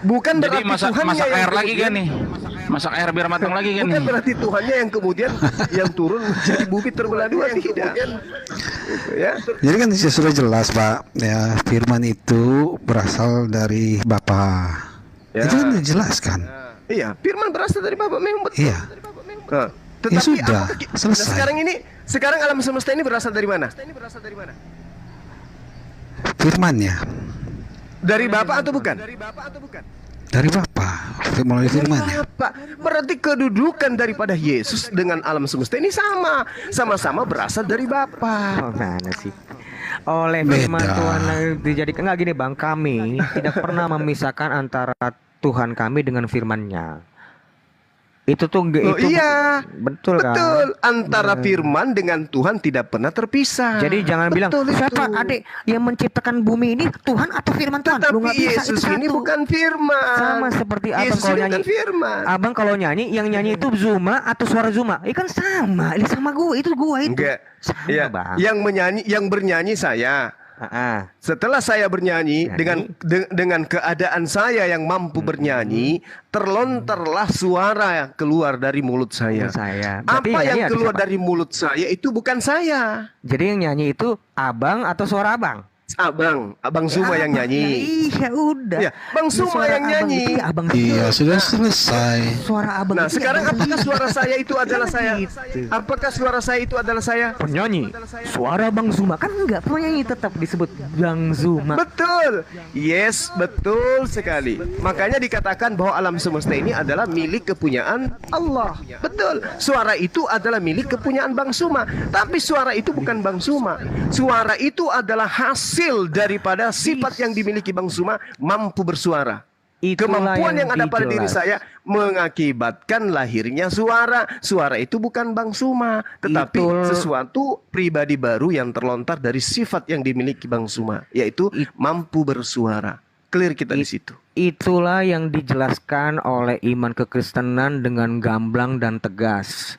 Bukan Jadi berarti masak Tuhannya yang air lagi kan kemudian- nih? Masak air biar matang lagi kan Bukan nih? berarti Tuhannya yang kemudian yang turun menjadi bumi terbelah dua, tidak. Gitu ya. Jadi kan sudah jelas, Pak, ya, firman itu berasal dari Bapa. Ya. Itu kan dijelaskan. Iya, firman berasal dari Bapa, memang betul. Iya. Nah, tetapi Ya sudah, apakah selesai. sekarang alam semesta ini berasal dari mana? Firmannya Dari Bapa atau bukan? dari Bapa, melalui firmannya. Apa? Berarti kedudukan daripada Yesus dengan alam semesta ini sama-sama berasal dari Bapa. Oh, mana sih? Oleh firman Beda. Tuhan yang dijadikan nggak gini, Bang. Kami tidak pernah memisahkan antara Tuhan kami dengan firman-Nya. Itu tuh Loh, itu iya, betul kan? betul. Antara firman dengan Tuhan tidak pernah terpisah. Jadi jangan bilang Betul siapa itu. adik yang menciptakan bumi ini, Tuhan atau firman Tuhan? Lu Tapi nggak bisa, Yesus itu ini satu. bukan firman. Sama seperti abang Yesus kalau ini nyanyi. bukan firman. Abang kalau nyanyi, yang nyanyi itu Zuma atau suara Zuma? Kan sama, ini sama gue, itu gue itu. Enggak. Sama, Ya, Bang. yang bernyanyi saya. Setelah saya bernyanyi dengan keadaan saya yang mampu bernyanyi, terlontarlah suara yang keluar dari mulut saya. Berarti Apa nyanyi yang ada keluar siapa? dari mulut saya itu bukan saya. Jadi yang nyanyi itu abang atau suara abang? Abang Zuma yang nyanyi. Iya udah. Ya, Bang Zuma Suara yang abang nyanyi. itu ya abang Iya, itu. sudah selesai. Suara abang. Nah, itu ya sekarang abang apakah itu. suara saya itu adalah saya? Gitu. Apakah suara saya itu adalah saya? Penyanyi. Suara Bang Zuma kan enggak, penyanyi tetap disebut Bang Zuma. Betul. Yes, betul sekali. Makanya dikatakan bahwa alam semesta ini adalah milik kepunyaan Allah. Betul. Suara itu adalah milik kepunyaan Bang Zuma. Tapi suara itu bukan Bang Zuma. Suara itu adalah hasil daripada sifat yang dimiliki Bang Zuma, mampu bersuara. Itulah Kemampuan yang ada pada diri dijelas. saya mengakibatkan lahirnya suara. Suara itu bukan Bang Zuma, tetapi sesuatu pribadi baru yang terlontar dari sifat yang dimiliki Bang Zuma, yaitu mampu bersuara. Clear kita di situ. Itulah yang dijelaskan oleh iman kekristenan dengan gamblang dan tegas,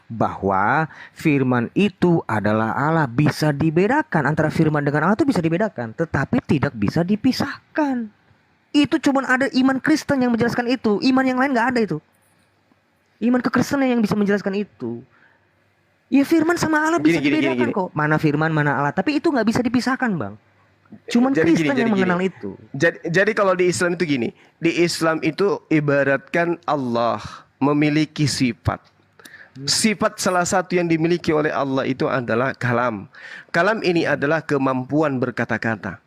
bahwa firman itu adalah Allah. Bisa dibedakan antara firman dengan Allah, itu bisa dibedakan, tetapi tidak bisa dipisahkan. Itu cuma ada iman Kristen yang menjelaskan itu. Iman yang lain nggak ada itu. Iman kekristenan yang bisa menjelaskan itu. Ya firman sama Allah bisa dibedakan kok. Mana firman, mana Allah. Tapi itu nggak bisa dipisahkan, Bang. Cuman Kristen yang mengenal itu. Jadi kalau di Islam itu gini, di Islam itu ibaratkan Allah memiliki sifat. Sifat salah satu yang dimiliki oleh Allah itu adalah kalam. Kalam ini adalah kemampuan berkata-kata.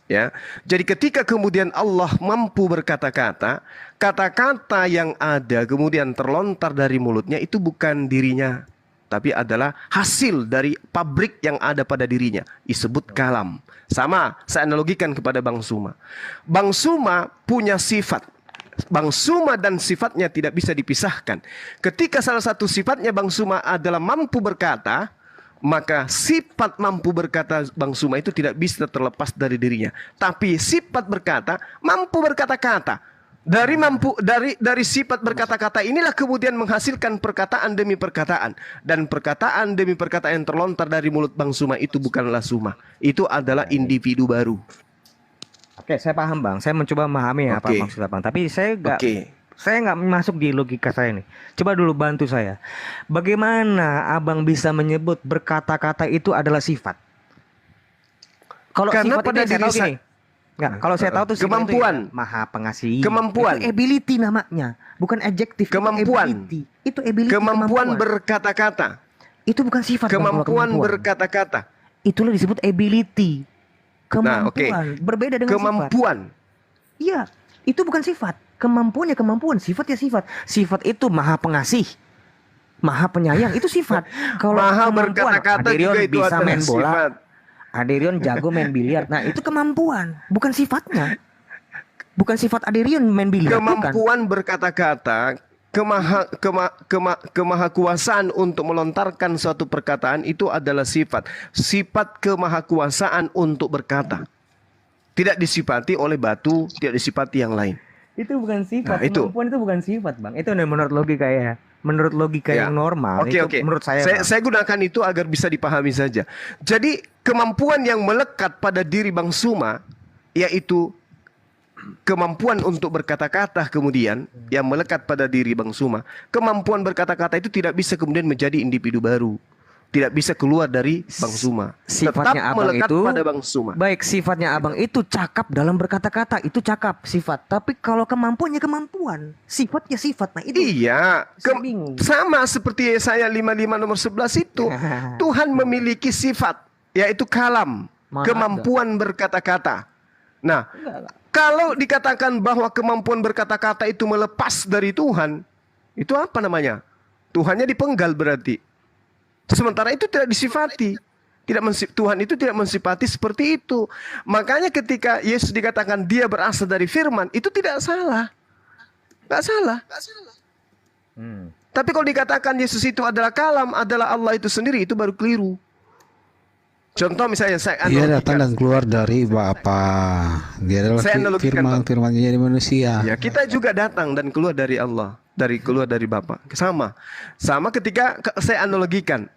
Ya. Jadi ketika kemudian Allah mampu berkata-kata, kata-kata yang ada kemudian terlontar dari mulutnya itu bukan dirinya tapi adalah hasil dari pabrik yang ada pada dirinya. Disebut kalam. Sama, saya analogikan kepada Bang Suma. Bang Suma punya sifat. Bang Suma dan sifatnya tidak bisa dipisahkan. Ketika salah satu sifatnya Bang Suma adalah mampu berkata, maka sifat mampu berkata Bang Suma itu tidak bisa terlepas dari dirinya. Tapi sifat berkata, mampu berkata-kata. Dari sifat berkata-kata inilah kemudian menghasilkan perkataan demi perkataan. Dan perkataan demi perkataan yang terlontar dari mulut Bang Suma itu bukanlah Suma. Itu adalah individu baru. Oke, saya paham Bang. Saya mencoba memahami apa maksud Abang. Tapi saya nggak masuk di logika saya nih. Coba dulu bantu saya. Bagaimana Abang bisa menyebut berkata-kata itu adalah sifat? Kalau sifat pada itu saya tahu gini. Enggak, kalau saya tahu tuh kemampuan, itu maha pengasih. Kemampuan. Itu ability namanya, bukan adjektif. Kemampuan. Itu ability. Kemampuan berkata-kata. Itu bukan sifat. Kemampuan berkata-kata. Itulah disebut ability. Kemampuan. Nah, Berbeda dengan kemampuan. Sifat. Iya, itu bukan sifat. Kemampuan ya kemampuan, sifat ya sifat. Sifat itu maha pengasih, maha penyayang, itu sifat. Kalau maha berkata-kata juga itu bisa main bola. Sifat. Aderion jago main biliar. Nah, itu kemampuan, bukan sifatnya. Bukan sifat Aderion main biliar. Kemampuan berkata-kata, kemahakuasaan untuk melontarkan suatu perkataan itu adalah sifat. Sifat kemahakuasaan untuk berkata. Tidak disifati oleh batu, tidak disifati yang lain. Itu bukan sifat. Nah, kemampuan itu bukan sifat, Bang. Itu menurut logika ya. Menurut logika yang normal. Oke. Menurut saya gunakan itu agar bisa dipahami saja. Jadi kemampuan yang melekat pada diri Bang Suma, yaitu kemampuan untuk berkata-kata kemudian yang melekat pada diri Bang Suma. Kemampuan berkata-kata itu tidak bisa kemudian menjadi individu baru. Tidak bisa keluar dari Bang Suma. Sifatnya tetap Abang melekat itu pada Bang Suma. Baik, sifatnya Abang itu cakap dalam berkata-kata. Itu cakap, sifat. Tapi kalau kemampuannya kemampuan. Sifatnya sifat. Nah, itu iya, bingung. sama seperti Yesaya 55 nomor 11 itu. Tuhan memiliki sifat, yaitu kalam. Kemampuan berkata-kata. Nah, kalau dikatakan bahwa kemampuan berkata-kata itu melepas dari Tuhan, itu apa namanya? Tuhannya dipenggal berarti. Sementara itu tidak disifati. Tuhan itu tidak mensifati seperti itu. Makanya ketika Yesus dikatakan dia berasal dari firman, itu tidak salah. Nggak salah. Tapi kalau dikatakan Yesus itu adalah kalam, adalah Allah itu sendiri, itu baru keliru. Contoh misalnya dia datang dan keluar dari Bapa. Dia adalah firman-firman jadi manusia. Ya, kita juga datang dan keluar dari Allah, keluar dari Bapa. Sama ketika saya analogikan,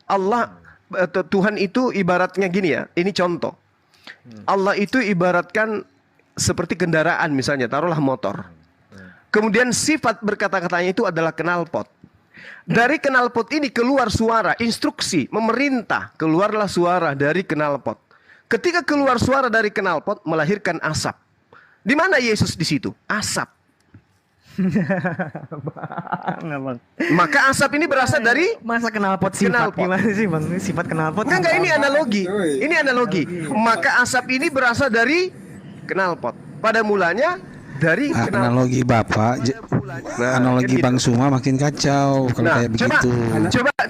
Tuhan itu ibaratnya gini ya. Ini contoh. Allah itu ibaratkan seperti kendaraan misalnya, taruhlah motor. Kemudian sifat berkata-katanya itu adalah knalpot. Dari knalpot ini keluar suara, instruksi, memerintah, keluarlah suara dari knalpot. Ketika keluar suara dari knalpot, melahirkan asap. Di mana Yesus di situ? Asap. Maka asap ini berasal dari masa knalpot sifat gimana sih Bang? Sifat knalpot. Enggak, ini analogi. Ini analogi. Maka asap ini berasal dari knalpot. Pada mulanya dari analogi Bapak, analogi Bang Suma makin kacau kalau kayak begitu.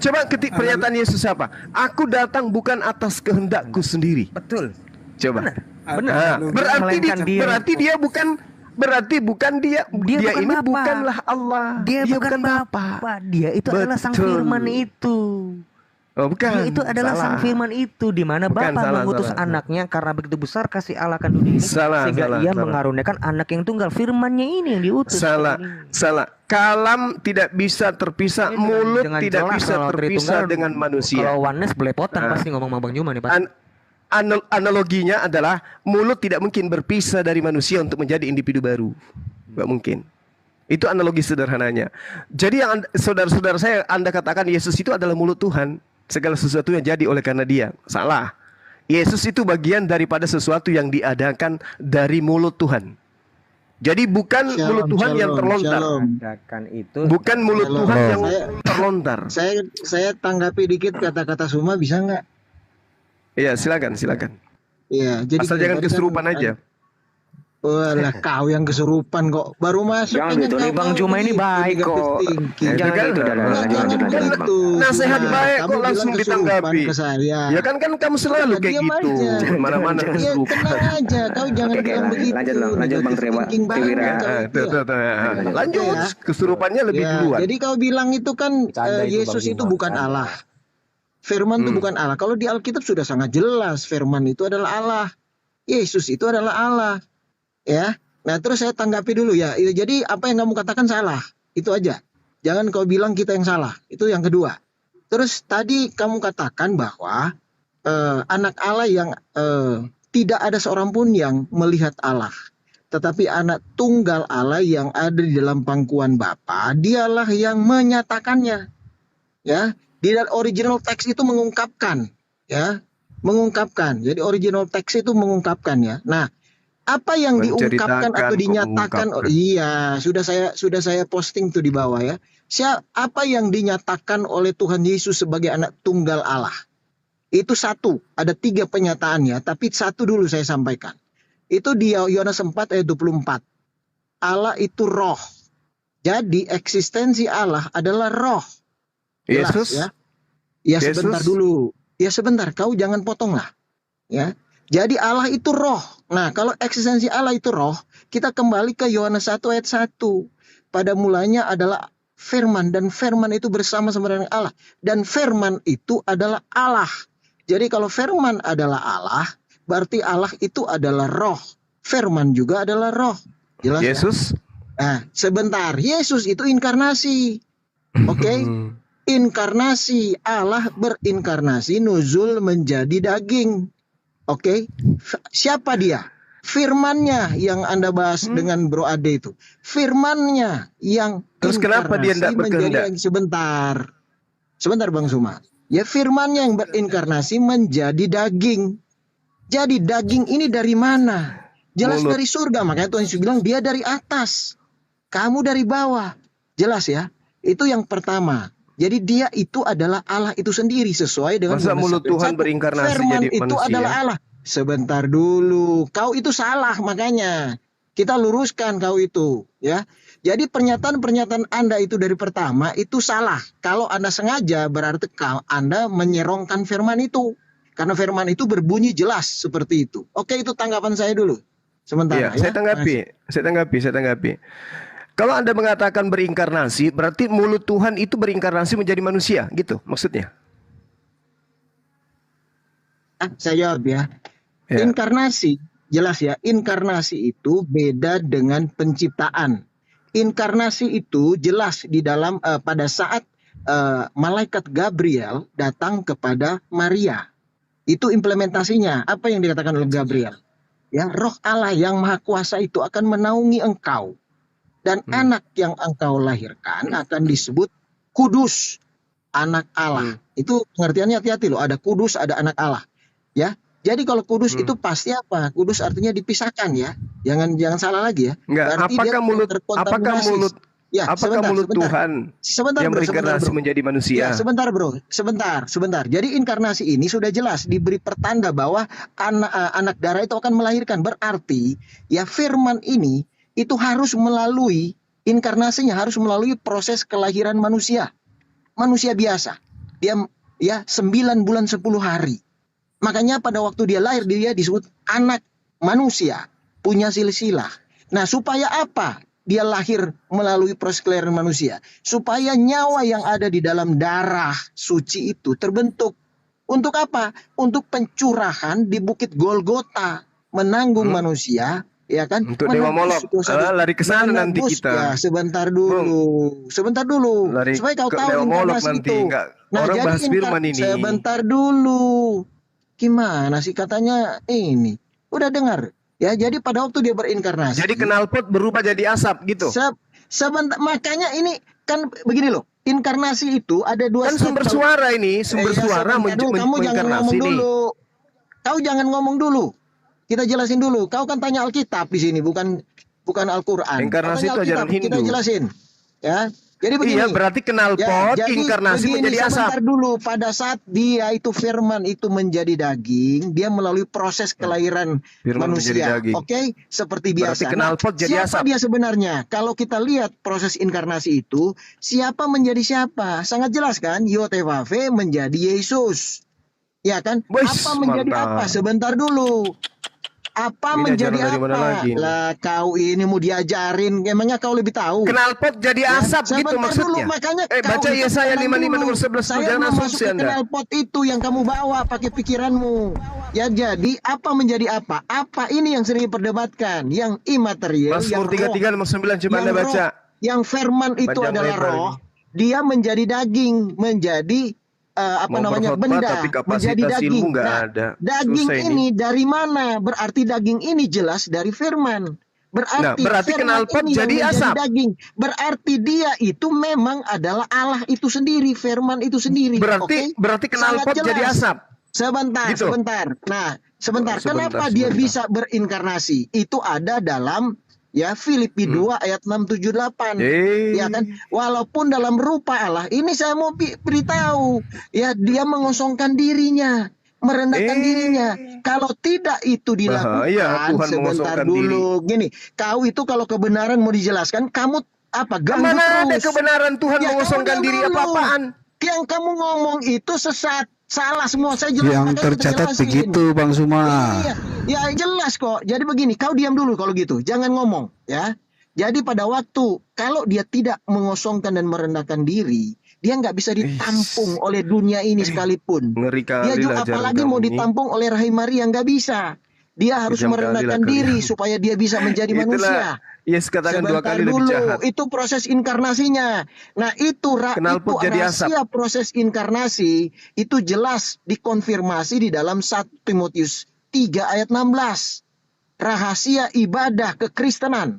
Coba ketik pernyataan Yesus apa? Aku datang bukan atas kehendakku sendiri. Betul. Coba. Benar. Berarti dia bukan dia ini Bapa. Bukanlah Allah. Dia bukan Bapa. Dia itu adalah Sang Firman itu. Oh, bukan. Dia itu adalah Sang Firman itu, di mana Bapa mengutus anaknya karena begitu besar kasih Allah akan dunia ini sehingga ia mengaruniakan anak yang tunggal. Firman-Nya ini yang diutus. Salah. Kalam tidak bisa terpisah, mulut tidak bisa terpisah dengan manusia. Kalau oneness belepotan pasti ngomong sama Bang Juma nih Pak. Analoginya adalah mulut tidak mungkin berpisah dari manusia untuk menjadi individu baru. Nggak mungkin. Itu analogi sederhananya. Jadi yang saudara-saudara saya, Anda katakan Yesus itu adalah mulut Tuhan. Segala sesuatu yang jadi oleh karena dia. Salah. Yesus itu bagian daripada sesuatu yang diadakan dari mulut Tuhan. Jadi bukan mulut Tuhan yang terlontar. Bukan mulut Tuhan yang terlontar. Saya tanggapi dikit kata-kata Suma, bisa nggak? Iya, silakan. Iya, jadi asal jangan kesurupan aja. Walah, kau yang kesurupan kok. Baru masuk. Jangan gitu nih, Bang Juma ini baik kok. Jangan kan? gitu, lanjut, Bang. Nasihat baik kok langsung ditanggapi. Ke saya. Ya kan kamu selalu kayak diam gitu. aja. Mana-mana Ya kesurupan. tenang aja, kau jangan Oke, bilang begitu. lanjut, Bang Triwira. Lanjut, kesurupannya lebih Ya, duluan. jadi kau bilang itu kan Yesus itu bukan Allah. Firman itu bukan Allah. Kalau di Alkitab sudah sangat jelas Firman itu adalah Allah. Yesus itu adalah Allah. Ya. Nah, terus saya tanggapi dulu ya. Jadi apa yang kamu katakan salah. Itu aja. Jangan kau bilang kita yang salah. Itu yang kedua. Terus tadi kamu katakan bahwa anak Allah yang tidak ada seorang pun yang melihat Allah. Tetapi anak tunggal Allah yang ada di dalam pangkuan Bapa, dialah yang menyatakannya. Ya. Di dalam original text itu mengungkapkan, ya, mengungkapkan. Jadi original text itu mengungkapkan ya. Nah, apa yang diungkapkan atau dinyatakan? Oh, iya, sudah saya posting tuh di bawah ya. Apa yang dinyatakan oleh Tuhan Yesus sebagai anak tunggal Allah? Itu satu, ada 3 penyataannya, tapi satu dulu saya sampaikan. Itu di Yohanes 4 ayat 24. Allah itu roh. Jadi eksistensi Allah adalah roh. Jelas, Yesus ya. Ya sebentar Yesus. dulu. Ya sebentar, kau jangan potong lah. Ya. Jadi Allah itu roh. Nah, kalau eksistensi Allah itu roh, kita kembali ke Yohanes 1 ayat 1. Pada mulanya adalah firman, dan firman itu bersama-sama dengan Allah. Dan firman itu adalah Allah. Jadi kalau firman adalah Allah, berarti Allah itu adalah roh. Firman juga adalah roh. Jelas ya? Yesus. Nah, sebentar. Yesus itu inkarnasi. Oke? Inkarnasi, Allah berinkarnasi, nuzul menjadi daging. Oke? Siapa dia? Firmannya yang Anda bahas dengan Bro Ade itu. Firmannya yang Terus kenapa dia tidak berkehendak? Sebentar Bang Suma. Ya, firmannya yang berinkarnasi menjadi daging. Jadi daging ini dari mana? Jelas Mulut. dari surga. Makanya Tuhan Yesus bilang dia dari atas, kamu dari bawah. Jelas ya? Itu yang pertama. Jadi dia itu adalah Allah itu sendiri sesuai dengan Masa Yohanes mulut 1. Tuhan berinkarnasi Firman jadi itu manusia? adalah Allah. Sebentar dulu, kau itu salah, makanya kita luruskan kau itu, ya. Jadi pernyataan-pernyataan Anda itu dari pertama itu salah. Kalau Anda sengaja berarti Anda menyerongkan firman itu. Karena firman itu berbunyi jelas seperti itu. Oke, itu tanggapan saya dulu. Sementara Iya, ya. saya tanggapi. Kalau Anda mengatakan berinkarnasi, berarti mulut Tuhan itu berinkarnasi menjadi manusia, gitu maksudnya? Saya jawab ya. Ya. Inkarnasi, jelas ya. Inkarnasi itu beda dengan penciptaan. Inkarnasi itu jelas di dalam pada saat malaikat Gabriel datang kepada Maria. Itu implementasinya. Apa yang dikatakan oleh Gabriel? Ya, Roh Allah yang Maha Kuasa itu akan menaungi engkau. Dan anak yang engkau lahirkan akan disebut kudus, anak Allah. Itu pengertiannya, hati-hati loh. Ada kudus, ada anak Allah. Ya, jadi kalau kudus itu pasti apa? Kudus artinya dipisahkan ya. Jangan salah lagi ya. Enggak. Berarti Apakah dia mulut Ya, Tuhan yang berinkarnasi menjadi manusia? Ya, sebentar bro, sebentar. Jadi inkarnasi ini sudah jelas diberi pertanda bahwa anak darah itu akan melahirkan. Berarti ya firman ini itu harus melalui inkarnasinya, harus melalui proses kelahiran manusia. Manusia biasa. Dia ya 9 bulan 10 hari. Makanya pada waktu dia lahir dia disebut anak manusia, punya silsilah. Nah, supaya apa? Dia lahir melalui proses kelahiran manusia. Supaya nyawa yang ada di dalam darah suci itu terbentuk. Untuk apa? Untuk pencurahan di Bukit Golgota. Menanggung manusia. Ya kan? Untuk Dewa Molok. Lari ke sana nanti kita. Ya, sebentar dulu. Lari supaya kau ke tahu Dewa Molok inkarnasi nanti. itu. Enggak, Nah, orang jadi bahas firman ini. Sebentar dulu. Gimana sih katanya ini? Udah dengar? Ya, jadi pada waktu dia berinkarnasi. Jadi knalpot berubah jadi asap gitu. Sebentar, makanya ini kan begini loh. Inkarnasi itu ada dua Kan sumber suara ini, suara kamu jangan ngomong nih. dulu. Kau jangan ngomong dulu. Kita jelasin dulu. Kau kan tanya Alkitab di sini, bukan Al-Qur'an. Inkarnasi itu ajaran Hindu. Kita jelasin. Ya. Jadi begini. Iya, berarti knalpot jadi inkarnasi begini, menjadi asap. sebentar dulu, pada saat dia itu firman itu menjadi daging, dia melalui proses kelahiran Firman menjadi manusia. daging. Oke, seperti Berarti biasa. knalpot jadi siapa asap. dia sebenarnya? Kalau kita lihat proses inkarnasi itu, siapa menjadi siapa? Sangat jelas kan? Yotevave menjadi Yesus. Ya kan? Wis, Apa menjadi mantap. apa? Sebentar dulu. Apa Ini menjadi ajaran dari mana apa? lagi? Lah kau ini mau diajarin, emangnya kau lebih tahu? Knalpot jadi asap gitu Sebentar maksudnya. dulu, makanya Baca kau Yesaya tenang 55 dulu. nomor 11 Saya jangan belum masuk asumsi ke Anda. knalpot itu yang kamu bawa pakai pikiranmu. Ya jadi apa menjadi apa? Apa ini yang sering diperdebatkan? Yang imaterial, yang Mazmur 33 nomor 9 coba Anda yang baca. yang firman itu Panjang adalah lebar roh. Dia menjadi daging, menjadi Mau namanya berkhotbah, benda, tapi kapasitas menjadi daging. ilmu nggak Nah, ada. daging Susah ini dari mana? Berarti daging ini jelas dari firman. Berarti firman knalpot ini yang jadi menjadi asap. daging. Berarti dia itu memang adalah Allah itu sendiri, firman itu sendiri. Berarti Oke? berarti knalpot Sangat jadi jelas. asap. Sebentar, Gitu. sebentar. Nah, sebentar. Sebentar, Kenapa dia sebentar. bisa berinkarnasi? Itu ada dalam Filipi 2 ayat 6, 7, 8. Ya kan, walaupun dalam rupa Allah, ini saya mau beritahu, ya dia mengosongkan dirinya, merendahkan dirinya. Kalau tidak itu dilakukan, Bahaya, Tuhan sebentar mengosongkan dulu, gini, kau itu kalau kebenaran mau dijelaskan, kamu apa ganggu Kemana ada terus. kebenaran Tuhan Ya, mengosongkan kamu diri diam dulu. apa-apaan? Yang kamu ngomong itu sesat, salah semua. Saya jelas, Yang makanya kita tercatat jelasin. begitu Bang Suma. Iya, ya jelas kok. Jadi begini, kau diam dulu kalau gitu, jangan ngomong ya. Jadi pada waktu kalau dia tidak mengosongkan dan merendahkan diri, dia nggak bisa ditampung oleh dunia ini sekalipun. Ngeri kali Dia juga lah ajaran apalagi kamu mau ini. ditampung oleh rahim Maria, nggak bisa. Dia harus Kejam kali merendahkan lah kalian. diri supaya dia bisa menjadi manusia. Yes, katakan dua Sebentar kali lebih dulu, jahat. itu proses inkarnasinya. Nah, itu Knalpot jadi rahasia proses inkarnasi itu jelas dikonfirmasi di dalam 1 Timotius 3 ayat 16. Rahasia ibadah kekristenan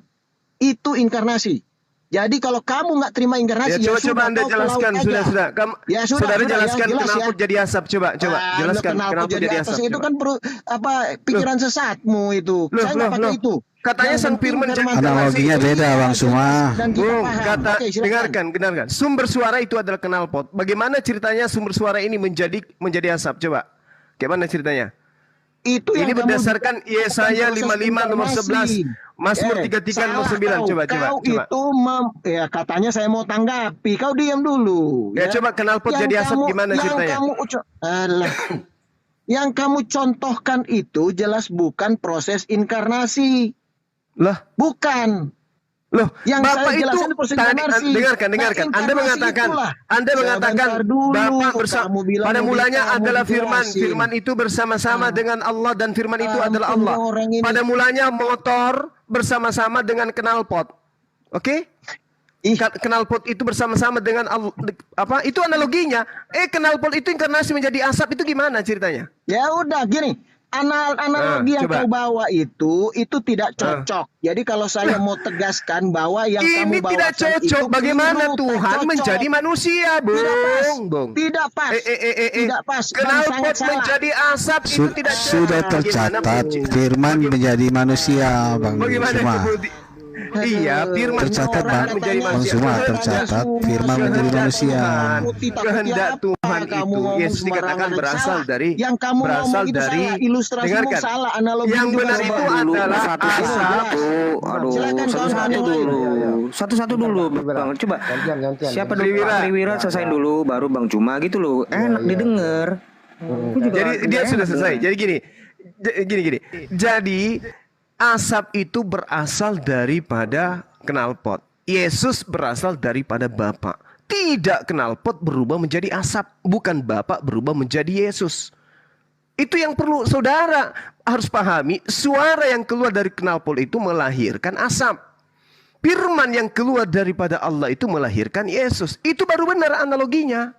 itu inkarnasi. Jadi kalau kamu nggak terima inkarnasi, Ya, coba Anda kau ke jelaskan, laut aja. sudah. Kamu, Ya, sudah, saudara sudah, jelaskan ya, jelas knalpot ya. jadi asap. Coba jelaskan knalpot jadi atas asap. itu coba. kan pikiran sesatmu itu. Saya nggak pakai itu. Katanya Yang sang penting firman firman Analoginya Tuhan. beda Bang Suma. Dan kita Bung, paham. kata Oke, silakan. dengarkan. Sumber suara itu adalah knalpot. Bagaimana ceritanya sumber suara ini menjadi asap? Coba. Bagaimana ceritanya? Itu Ini yang kamu berdasarkan Yesaya proses 55 nomor 11, Mazmur 33 nomor 9. Coba. Kau itu ya katanya saya mau tanggapi. Kau diam dulu. Ya, coba knalpot jadi asap gimana ceritanya? Yang kamu contohkan itu jelas bukan proses inkarnasi. Lah, Bukan. loh, Yang Bapak saya itu jelaskan proses tadi inkarnasi. dengarkan. Nah, Anda mengatakan Sebentar dulu, Bapak bersama kamu bilang pada mau mulanya kamu adalah firman. dijelasin. Firman itu bersama-sama dengan Allah dan firman itu adalah Ampun, Allah. orang ini. Pada mulanya motor bersama-sama dengan knalpot. Oke? Knalpot itu bersama-sama dengan apa? Itu analoginya. Knalpot itu inkarnasi menjadi asap itu gimana ceritanya? Ya udah gini. Analogi yang coba. kau bawa itu tidak cocok. Jadi kalau saya mau tegaskan bahwa yang Ini kamu bawakan tidak cocok. itu Bagaimana keliru, Tuhan tak cocok. menjadi manusia, Bung? Tidak pas. Bung. Tidak pas. Tidak pas. Dan Knalpot sangat salah. menjadi asap itu tidak cocok. Sudah tercatat firman menjadi manusia Bang Bagaimana Suma. itu? Iya, firman Tercatat Bang, menjadi Bang manusia. Suma tercatat firman menjadi manusia. Kehendak Tuhan itu Yesus dikatakan berasal dari yang kamu ngomong itu salah, ilustrasimu dengarkan. salah, analogi Yang juga benar salah. itu adalah Satu-satu. Aduh, Silakan, satu-satu kawan-kawan. dulu. Satu-satu dulu, Bang. Coba. Gantian. Siapa dulu? Triwira. Pak Triwira selesaiin dulu, baru Bang Cuma gitu loh. Enak didengar. Aku juga Jadi dia enak sudah selesai. dengar. Jadi gini. Jadi asap itu berasal daripada knalpot. Yesus berasal daripada Bapa. Tidak knalpot berubah menjadi asap, bukan Bapa berubah menjadi Yesus. Itu yang perlu saudara harus pahami. Suara yang keluar dari knalpot itu melahirkan asap. Firman yang keluar daripada Allah itu melahirkan Yesus. Itu baru benar analoginya.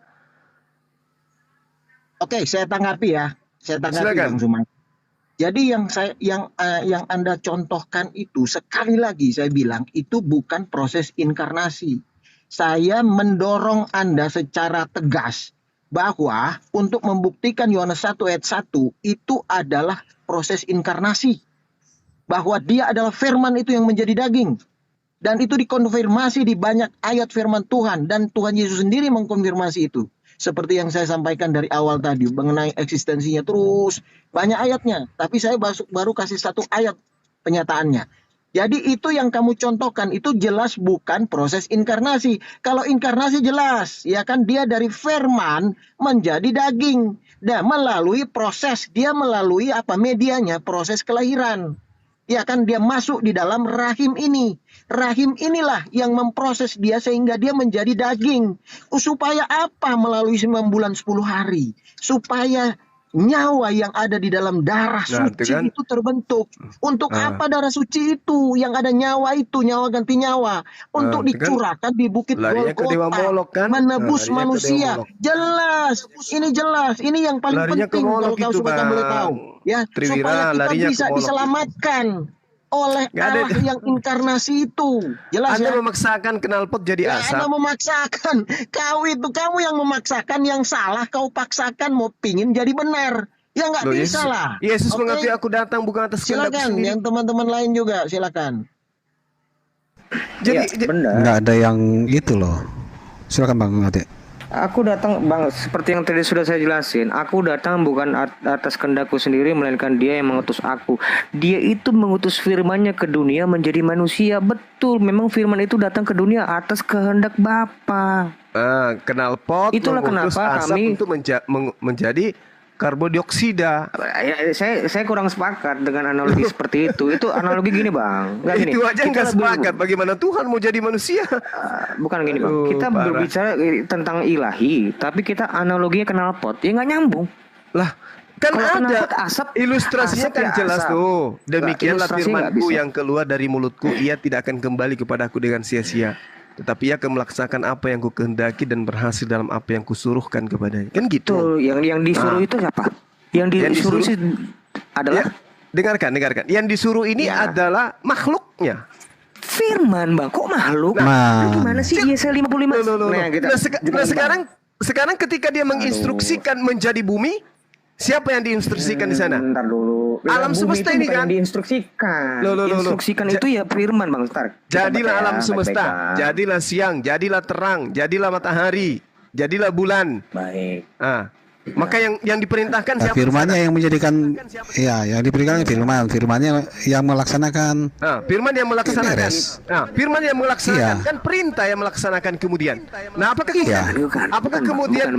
Oke, saya tanggapi ya. Saya tanggapi Silakan. Bang Suman. Jadi yang Anda contohkan itu sekali lagi saya bilang itu bukan proses inkarnasi. Saya mendorong Anda secara tegas bahwa untuk membuktikan Yohanes 1 ayat 1 itu adalah proses inkarnasi. Bahwa dia adalah firman itu yang menjadi daging. Dan itu dikonfirmasi di banyak ayat firman Tuhan. Dan Tuhan Yesus sendiri mengkonfirmasi itu. Seperti yang saya sampaikan dari awal tadi mengenai eksistensinya, terus banyak ayatnya. Tapi saya baru kasih satu ayat penyataannya. Jadi itu yang kamu contohkan itu jelas bukan proses inkarnasi. Kalau inkarnasi jelas, ya kan, dia dari firman menjadi daging. Dan melalui proses, dia melalui medianya, proses kelahiran. Ya kan, dia masuk di dalam rahim ini. Rahim inilah yang memproses dia sehingga dia menjadi daging. Supaya apa? Melalui 9 bulan 10 hari. Supaya nyawa yang ada di dalam darah suci itu terbentuk. Untuk apa darah suci itu? Yang ada nyawa itu, nyawa ganti nyawa. Untuk dicurahkan di bukit Golgota. Menebus manusia. Jelas. Ini jelas. Ini yang paling penting kalau kau supaya boleh tahu. Ya, supaya kita bisa diselamatkan oleh Allah yang inkarnasi itu. Jelas. Anda ya? memaksakan knalpot jadi asap. Anda memaksakan. Kamu yang memaksakan, yang salah kau paksakan mau pingin jadi benar. Ya nggak bisa lah. Yesus mengakui aku datang bukan atas kehendak silakan, sendiri. yang teman-teman lain juga silakan. Jadi benar. Nggak ada yang itu loh. Silakan Bang Ate. Aku datang, Bang, seperti yang tadi sudah saya jelasin. Aku datang bukan atas kehendakku sendiri, melainkan Dia yang mengutus aku. Dia itu mengutus firman-Nya ke dunia menjadi manusia. Betul, memang firman itu datang ke dunia atas kehendak Bapa. Knalpot Itulah mengutus kenapa asap kami untuk menjadi karbodioksida. Saya kurang sepakat dengan analogi seperti itu. Itu analogi gini, Bang. Nggak gini. Itu aja Kita nggak lebih- sepakat. Bagaimana Tuhan mau jadi manusia? Bukan gini, Bang. Kita Parah. berbicara tentang ilahi, tapi kita analoginya knalpot. Ya nggak nyambung. Lah, kan Kalau ada knalpot asap, ilustrasinya asap kan ya jelas asap. tuh. Demikianlah Ilustrasi nggak firman-Ku bisa. yang keluar dari mulutku, ia tidak akan kembali kepadaku dengan sia-sia. Tetapi ia akan melaksanakan apa yang ku kehendaki dan berhasil dalam apa yang kusuruhkan kepadanya. Kan gitu. Betul. Yang disuruh itu siapa? Yang disuruh sih adalah Ya, dengarkan. Yang disuruh ini Ya. adalah makhluknya. firman, Bang. Kok makhluk? Nah. Gimana sih Yesaya 55? Loh. Nah, kita Nah, sekarang ketika dia menginstruksikan menjadi bumi, siapa yang diinstruksikan di sana? Bentar dulu. Alam Bumi semesta itu ini bukan kan? yang diinstruksikan. Loh. Instruksikan itu ya firman, Bang. Ntar. Jadilah Kita baca alam ya, semesta, baik-baik, Bang. jadilah siang, jadilah terang, jadilah matahari, jadilah bulan. Baik. Maka yang diperintahkan Nah, siapa? firmannya yang menjadikan, ya, yang diberikan firmannya yang melaksanakan. Firman yang melaksanakan. Beres. Firman yang melaksanakan Iya. kan perintah yang melaksanakan kemudian. Nah, apakah Iya. apakah kemudian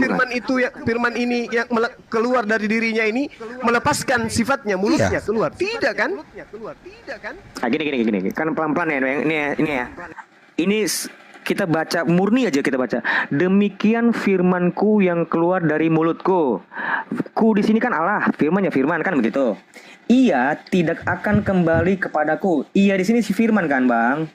firman ini yang keluar dari dirinya ini melepaskan sifatnya, mulutnya Iya. keluar? Tidak kan? Gini. Kan pelan-pelan ya. Ini ya. Kita baca murni aja kita baca. Demikian firmanku yang keluar dari mulutku. Ku di sini kan Allah, firman kan begitu. Ia tidak akan kembali kepadaku. Ia di sini si firman kan, Bang.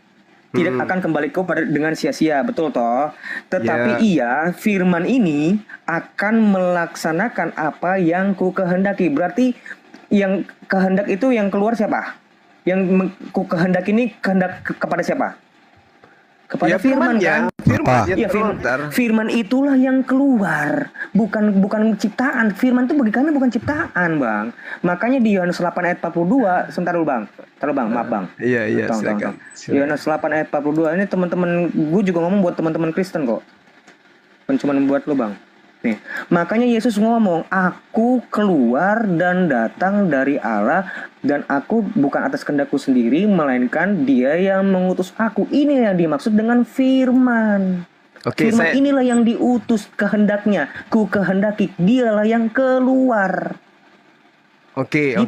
Tidak akan kembali dengan sia-sia, betul toh? Tetapi ia firman ini akan melaksanakan apa yang ku kehendaki. Berarti yang kehendak itu yang keluar siapa? Yang ku kehendak ini kehendak kepada siapa? Kepada firman kan? Firman, Ya, firman itulah yang keluar, bukan ciptaan. Firman itu bagaimana bukan ciptaan, Bang. Makanya di Yohanes 8 ayat 42, sebentar dulu, Bang. Maaf, Bang. Iya, Tolong. Yohanes 8 ayat 42 ini teman-teman, gue juga ngomong buat teman-teman Kristen kok. Bukan cuma buat lo, Bang. Nih, makanya Yesus ngomong, aku keluar dan datang dari Allah, dan aku bukan atas kehendakku sendiri, melainkan Dia yang mengutus aku. Ini yang dimaksud dengan firman. Firman inilah yang diutus kehendaknya. Ku kehendaki, Dialah yang keluar. Oke.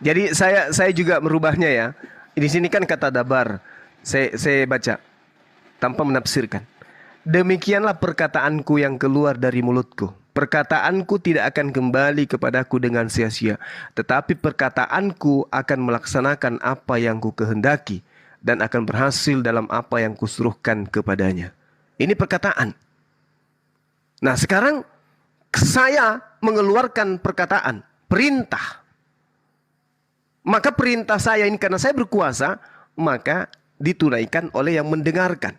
Jadi saya juga merubahnya ya. Di sini kan kata dabar. Saya baca tanpa menafsirkan. Demikianlah perkataanku yang keluar dari mulutku. Perkataanku tidak akan kembali kepadaku dengan sia-sia, tetapi perkataanku akan melaksanakan apa yang ku kehendaki dan akan berhasil dalam apa yang kusuruhkan kepadanya. Ini perkataan. Nah, sekarang saya mengeluarkan perkataan, perintah. Maka perintah saya ini karena saya berkuasa, maka ditunaikan oleh yang mendengarkan.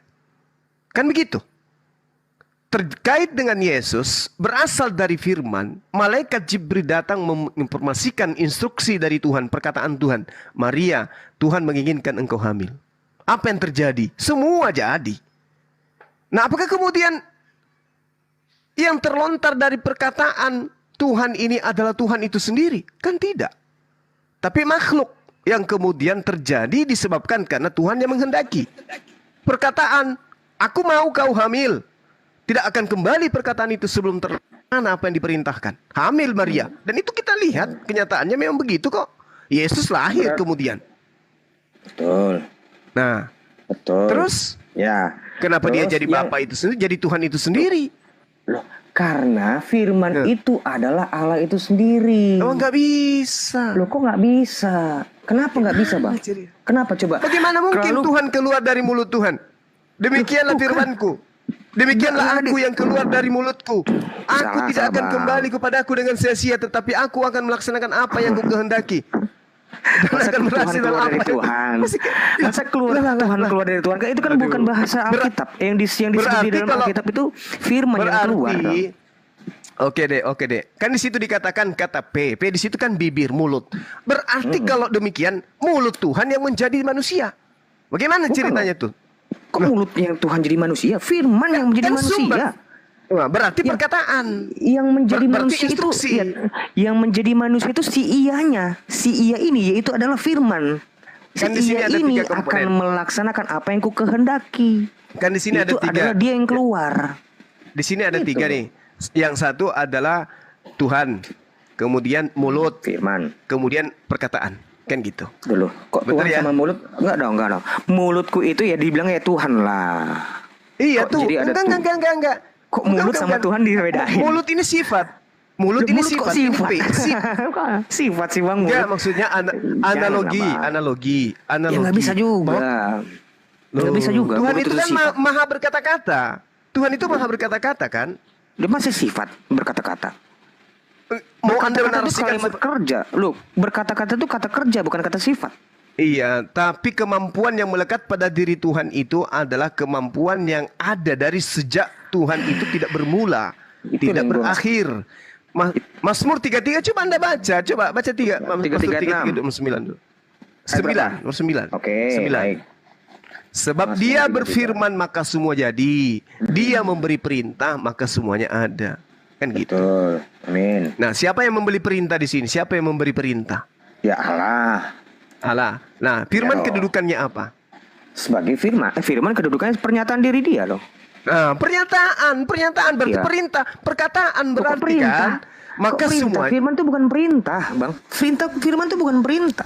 Kan begitu? Terkait dengan Yesus, berasal dari firman, malaikat Jibril datang menginformasikan instruksi dari Tuhan, perkataan Tuhan. Maria, Tuhan menginginkan engkau hamil. Apa yang terjadi? Semua jadi. Nah, apakah kemudian yang terlontar dari perkataan Tuhan ini adalah Tuhan itu sendiri? Kan tidak. Tapi makhluk yang kemudian terjadi disebabkan karena Tuhan yang menghendaki. Perkataan, aku mau kau hamil. Tidak akan kembali perkataan itu sebelum terlaksana apa yang diperintahkan. Hamil Maria. Dan itu kita lihat kenyataannya memang begitu kok. Yesus lahir kemudian. Betul. Nah, Betul. terus Ya. kenapa dia Terus jadi Bapa itu sendiri, jadi Tuhan itu sendiri? Loh, karena firman itu adalah Allah itu sendiri. Oh, nggak bisa. Loh, kok nggak bisa? Kenapa nggak bisa, Bang? Kenapa coba? Bagaimana mungkin Kalau- Tuhan keluar dari mulut Tuhan? Demikianlah firmanku. Demikianlah aku yang keluar dari mulutku. Aku Salah, tidak akan Bang. kembali kepadaku dengan sia-sia, tetapi aku akan melaksanakan apa yang ku kehendaki. Dan Masa akan Tuhan berhasil dalam keluar dari apa yang- Tuhan? Masih- Masa keluar Tuhan keluar dari Tuhan? Itu kan Aduh. bukan bahasa Alkitab. Yang disebut berarti di dalam kalau- Alkitab itu firman yang keluar. Berarti, oke deh. Kan di situ dikatakan kata P di situ kan bibir, mulut. Berarti kalau demikian mulut Tuhan yang menjadi manusia. Bagaimana Bukan ceritanya tuh? Kok mulut yang Tuhan jadi manusia? Firman yang menjadi Kan manusia. sumber. Wah, berarti Ya. perkataan. Yang menjadi Berarti manusia itu instruksi. yang menjadi manusia itu si iyanya. Si iya ini yaitu adalah firman. Si Kan di sini iya ada ini 3 komponen. akan melaksanakan apa yang ku kehendaki. Kan di sini ada Itu 3. adalah dia yang keluar. Di sini ada Gitu. 3 nih. Yang satu adalah Tuhan, kemudian mulut, Firman. kemudian perkataan. Kan gitu. Dulu, kok Betul Tuhan ya? sama mulut? Enggak dong. Mulutku itu ya dibilang ya Tuhan lah. Iya Kok tuh. jadi ada Enggak. Kok mulut sama Tuhan dibedain? Mulut ini sifat. Mulut ini Mulut kok sifat. Ini sifat? sifat. Sifat sih Bang Enggak, mulut. maksudnya Jangan, analogi. Ya nggak bisa juga. Nggak bisa juga. Tuhan mulut itu kan sifat. maha berkata-kata. Tuhan itu maha berkata-kata kan? Dia masih sifat berkata-kata. Mau Anda Berkata-kata itu menarasikan kalimat kerja. Loh, berkata-kata itu kata kerja bukan kata sifat. Iya, tapi kemampuan yang melekat pada diri Tuhan itu adalah kemampuan yang ada dari sejak Tuhan itu tidak bermula, Itu tidak yang gua berakhir. Mazmur 33 coba Anda baca, baca 3 Mazmur 33 nomor 9 dulu. 9, nomor 9. Oke, 9. baik. Sebab Mazmur dia 33. berfirman maka semua jadi. Dia memberi perintah maka semuanya ada. Kan gitu. Betul. Amin. Nah, siapa yang memberi perintah di sini? Siapa yang memberi perintah? Ya Allah. Allah. Nah, firman Ya, kedudukannya apa? Sebagai firman. Firman kedudukannya pernyataan diri dia loh. Nah, pernyataan berarti Iya. perintah, perkataan Kok berarti perintah? kan, maka Kok perintah? semua Firman itu bukan perintah, Bang. Firman itu bukan perintah.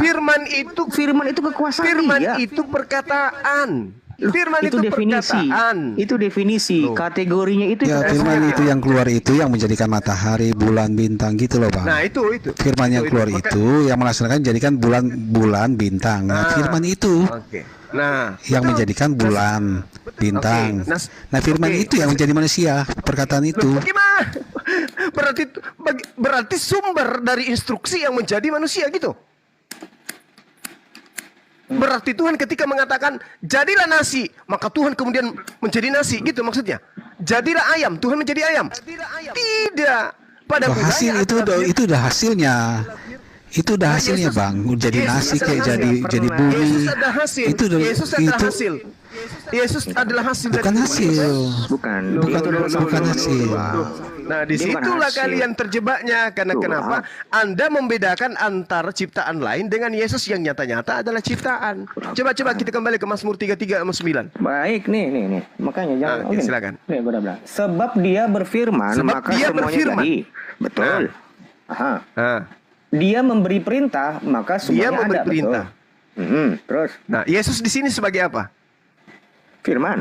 Firman itu kekuasaan firman dia. itu perkataan. Loh, Firman itu definisi. perkataan. Itu definisi. Loh. Kategorinya itu Ya, firman itu yang keluar itu yang menjadikan matahari, bulan, bintang gitu loh, Bang. Nah, itu. Firman yang keluar Maka- itu yang melaksanakan jadikan bulan, bintang. Nah, firman itu Oke. Nah, yang betul. menjadikan bulan, bintang. Oke, Nah, firman oke. itu yang menjadi manusia. Perkataan itu. Loh, bagaimana? Berarti sumber dari instruksi yang menjadi manusia gitu. Berarti Tuhan ketika mengatakan jadilah nasi, maka Tuhan kemudian menjadi nasi, gitu maksudnya. Jadilah ayam, Tuhan menjadi ayam. Tidak. Pada Loh, hasil budaya adalah itu udah hasilnya. Itu udah hasilnya, Yesus- Bang. Jadi Yesus nasi adalah kayak hasil. jadi bumi. Yesus adalah hasil. Itu Yesus adalah itu hasil. Yesus adalah hasil bukan dari hasil. bukan. Bukan- Itu adalah bukan sama hasil. Nah, Dia bukan disitulah hasil. kalian terjebaknya. Karena Tuh, kenapa? Anda membedakan antara ciptaan lain dengan Yesus yang nyata-nyata adalah ciptaan. Coba kita kembali ke Mazmur 33 ayat 9. Baik, nih. Makanya jangan. Oke, silakan. Nih, benar-benar. Sebab dia berfirman, Sebab maka dia semuanya berfirman. jadi. Betul. Aha. Nah, Dia memberi perintah, maka dia semuanya memberi ada. perintah. Betul. Terus Nah, Yesus di sini sebagai apa? firman.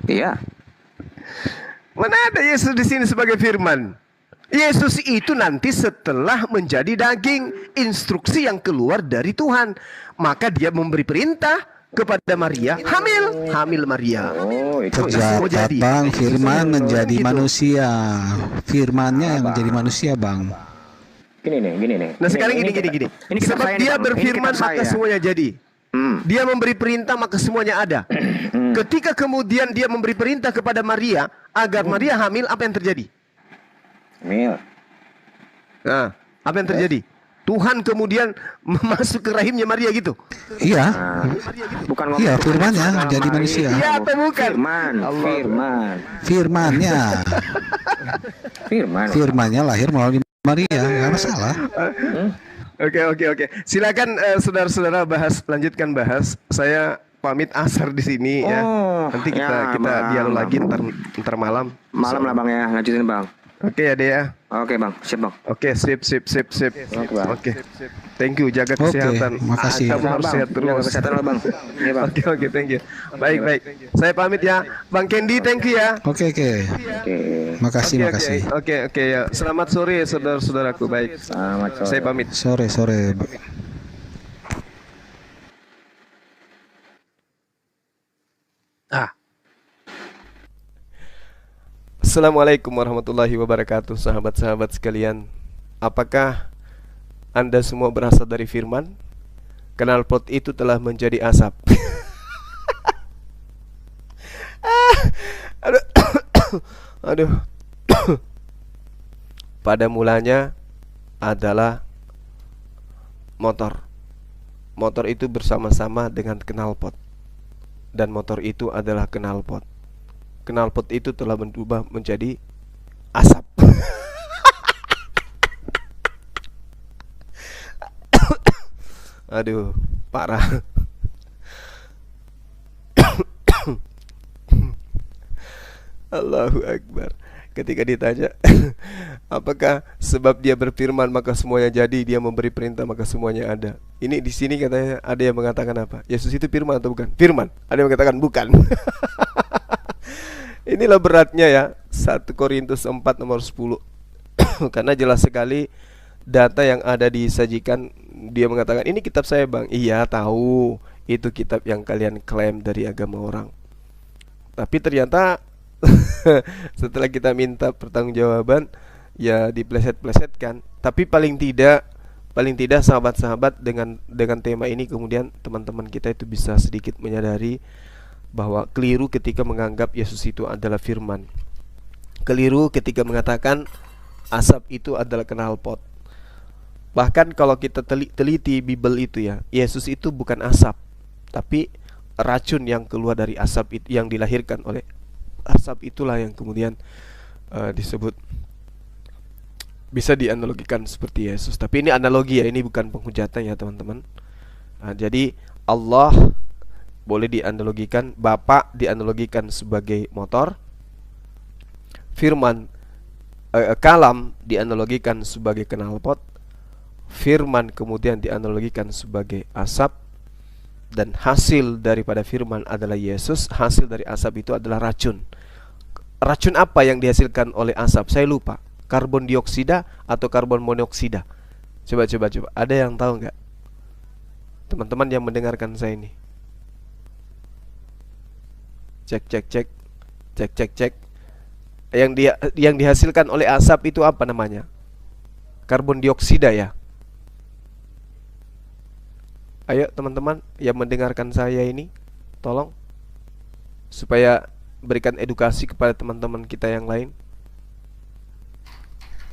Iya. Mana ada Yesus di sini sebagai firman? Yesus itu nanti setelah menjadi daging, instruksi yang keluar dari Tuhan. Maka dia memberi perintah kepada Maria, hamil Maria. Oh, itu Semua Terjabat, jadi. Bang. Firman menjadi Gitu. manusia. Firmannya yang menjadi manusia, Bang. gini nih. Nah, sekarang gini. Ini kitab Sebab saya nih, dia Bang. Ini berfirman kitab maka saya. semuanya jadi. Hmm. Dia memberi perintah maka semuanya ada. Ketika kemudian dia memberi perintah kepada Maria agar Maria hamil, apa yang terjadi? Mil. Nah, apa yang terjadi? Tuhan kemudian masuk ke rahimnya Maria gitu. Iya. Bukan ngomong Iya, firman-nya Maria. jadi manusia. Iya atau bukan? Firman. Firman-nya lahir melalui Maria, nggak masalah. Oke. Silakan saudara-saudara lanjutkan bahas. Saya pamit asar di sini ya. Nanti kita dialog lagi ntar malam. Malam lah Bang ya, lanjutin Bang. Oke ya, Dea. Oke Bang, siap Bang. Oke, sip. Oke. Thank you, jaga kesehatan. Makasih. Kamu harus sehat Jaga terus. kesehatan lo Bang. Iya Bang. Oke, thank you. Baik. Saya pamit ya. Bang Kendi, thank you ya. Oke. Makasih. Oke ya. Selamat sore saudara-saudaraku. Baik. Selamat sore. Saya pamit. Sore. Assalamualaikum warahmatullahi wabarakatuh, sahabat-sahabat sekalian. Apakah Anda semua berasal dari firman? Knalpot itu telah menjadi asap. Aduh. Pada mulanya adalah motor. Motor itu bersama-sama dengan knalpot. Dan motor itu adalah knalpot. Knalpot itu telah berubah menjadi asap. Aduh, parah. Allahu Akbar. Ketika ditanya apakah sebab dia berfirman maka semuanya jadi, dia memberi perintah maka semuanya ada. Ini di sini katanya ada yang mengatakan apa? Yesus itu firman atau bukan? Firman. Ada yang mengatakan bukan. Inilah beratnya ya 1 Korintus 4 nomor 10. Karena jelas sekali data yang ada disajikan. Dia mengatakan ini kitab saya bang. Iya tahu, itu kitab yang kalian klaim dari agama orang. Tapi ternyata setelah kita minta pertanggungjawaban, ya dipleset-plesetkan. Tapi paling tidak sahabat-sahabat dengan tema ini kemudian teman-teman kita itu bisa sedikit menyadari bahwa keliru ketika menganggap Yesus itu adalah firman. Keliru ketika mengatakan asap itu adalah knalpot. Bahkan kalau kita teliti Bible itu ya, Yesus itu bukan asap, tapi racun yang keluar dari asap itu, yang dilahirkan oleh asap itulah yang kemudian disebut, bisa dianalogikan seperti Yesus. Tapi ini analogi ya, ini bukan penghujatan ya teman-teman. Jadi Allah boleh dianalogikan, Bapa dianalogikan sebagai motor, firman kalam dianalogikan sebagai knalpot, firman kemudian dianalogikan sebagai asap, dan hasil daripada firman adalah Yesus. Hasil dari asap itu adalah racun. Racun apa yang dihasilkan oleh asap? Saya lupa. Karbon dioksida atau karbon monoksida? Coba. Ada yang tahu nggak? Teman-teman yang mendengarkan saya ini. Cek. Yang dihasilkan oleh asap itu apa namanya? Karbon dioksida ya. Ayo teman-teman yang mendengarkan saya ini, tolong supaya berikan edukasi kepada teman-teman kita yang lain.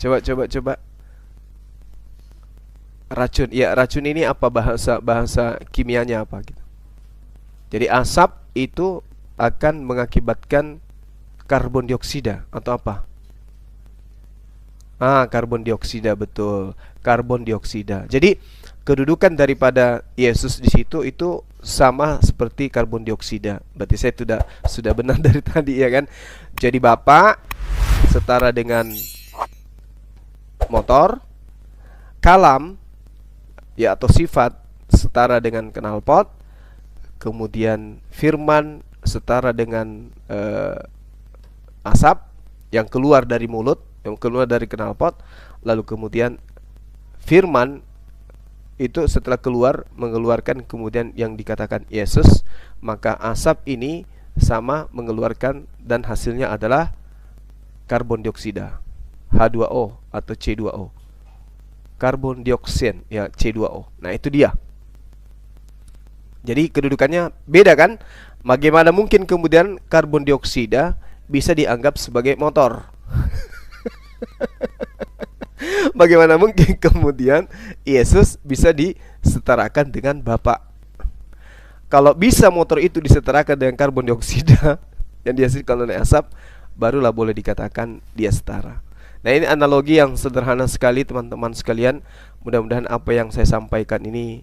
Coba. Racun. Ya, racun ini apa, bahasa kimianya apa gitu. Jadi asap itu akan mengakibatkan karbon dioksida atau apa? Karbon dioksida, betul. Karbon dioksida. Jadi kedudukan daripada Yesus di situ itu sama seperti karbon dioksida. Berarti saya sudah benar dari tadi ya kan. Jadi Bapa setara dengan motor, kalam ya atau sifat setara dengan knalpot, kemudian firman setara dengan asap yang keluar dari mulut, yang keluar dari knalpot, lalu kemudian firman itu setelah keluar mengeluarkan kemudian yang dikatakan Yesus, maka asap ini sama mengeluarkan dan hasilnya adalah karbon dioksida, H2O atau C2O. Karbon dioksin ya, C2O. Nah, itu dia. Jadi kedudukannya beda kan? Bagaimana mungkin kemudian karbon dioksida bisa dianggap sebagai motor? Bagaimana mungkin kemudian Yesus bisa disetarakan dengan Bapa? Kalau bisa motor itu disetarakan dengan karbon dioksida yang dihasilkan oleh asap, barulah boleh dikatakan dia setara. Nah, ini analogi yang sederhana sekali teman-teman sekalian. Mudah-mudahan apa yang saya sampaikan ini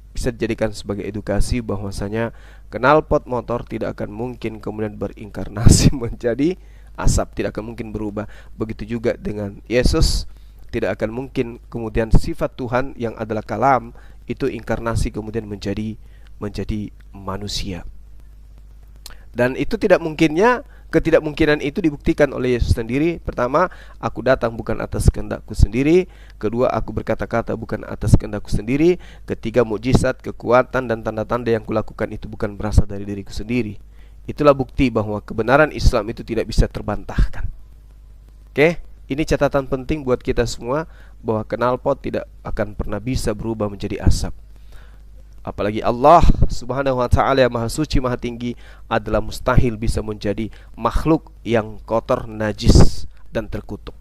bisa dijadikan sebagai edukasi bahwasanya knalpot motor tidak akan mungkin kemudian berinkarnasi menjadi asap, tidak akan mungkin berubah. Begitu juga dengan Yesus, tidak akan mungkin kemudian sifat Tuhan yang adalah kalam itu inkarnasi kemudian menjadi manusia. Dan itu ketidakmungkinan itu dibuktikan oleh Yesus sendiri. Pertama, aku datang bukan atas kehendakku sendiri. Kedua, aku berkata-kata bukan atas kehendakku sendiri. Ketiga, mukjizat, kekuatan dan tanda-tanda yang kulakukan itu bukan berasal dari diriku sendiri. Itulah bukti bahwa kebenaran Islam itu tidak bisa terbantahkan. Oke, ini catatan penting buat kita semua, bahwa knalpot tidak akan pernah bisa berubah menjadi asap. Apalagi Allah Subhanahu wa ta'ala yang maha suci, maha tinggi, adalah mustahil bisa menjadi makhluk yang kotor, najis, dan terkutuk.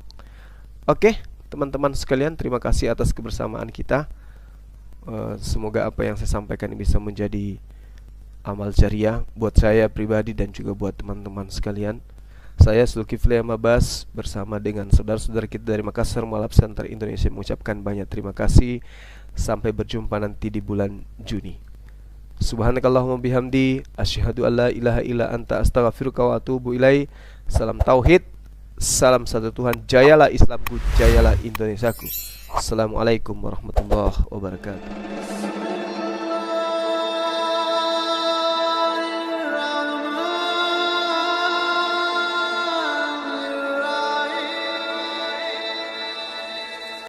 Oke, teman-teman sekalian, terima kasih atas kebersamaan kita. Semoga apa yang saya sampaikan bisa menjadi amal jariah buat saya pribadi dan juga buat teman-teman sekalian. Saya Zulkifli Amabas bersama dengan saudara-saudara kita dari Makassar Malab Center Indonesia mengucapkan banyak terima kasih. Sampai berjumpa nanti di bulan Juni. Subhanakallahumma bihamdi, asyhadu an la ilaha illa anta, astaghfiruka wa atubu ilaihi. Salam tauhid, salam satu Tuhan. Jayalah Islamku, jayalah Indonesiaku. Assalamualaikum warahmatullahi wabarakatuh.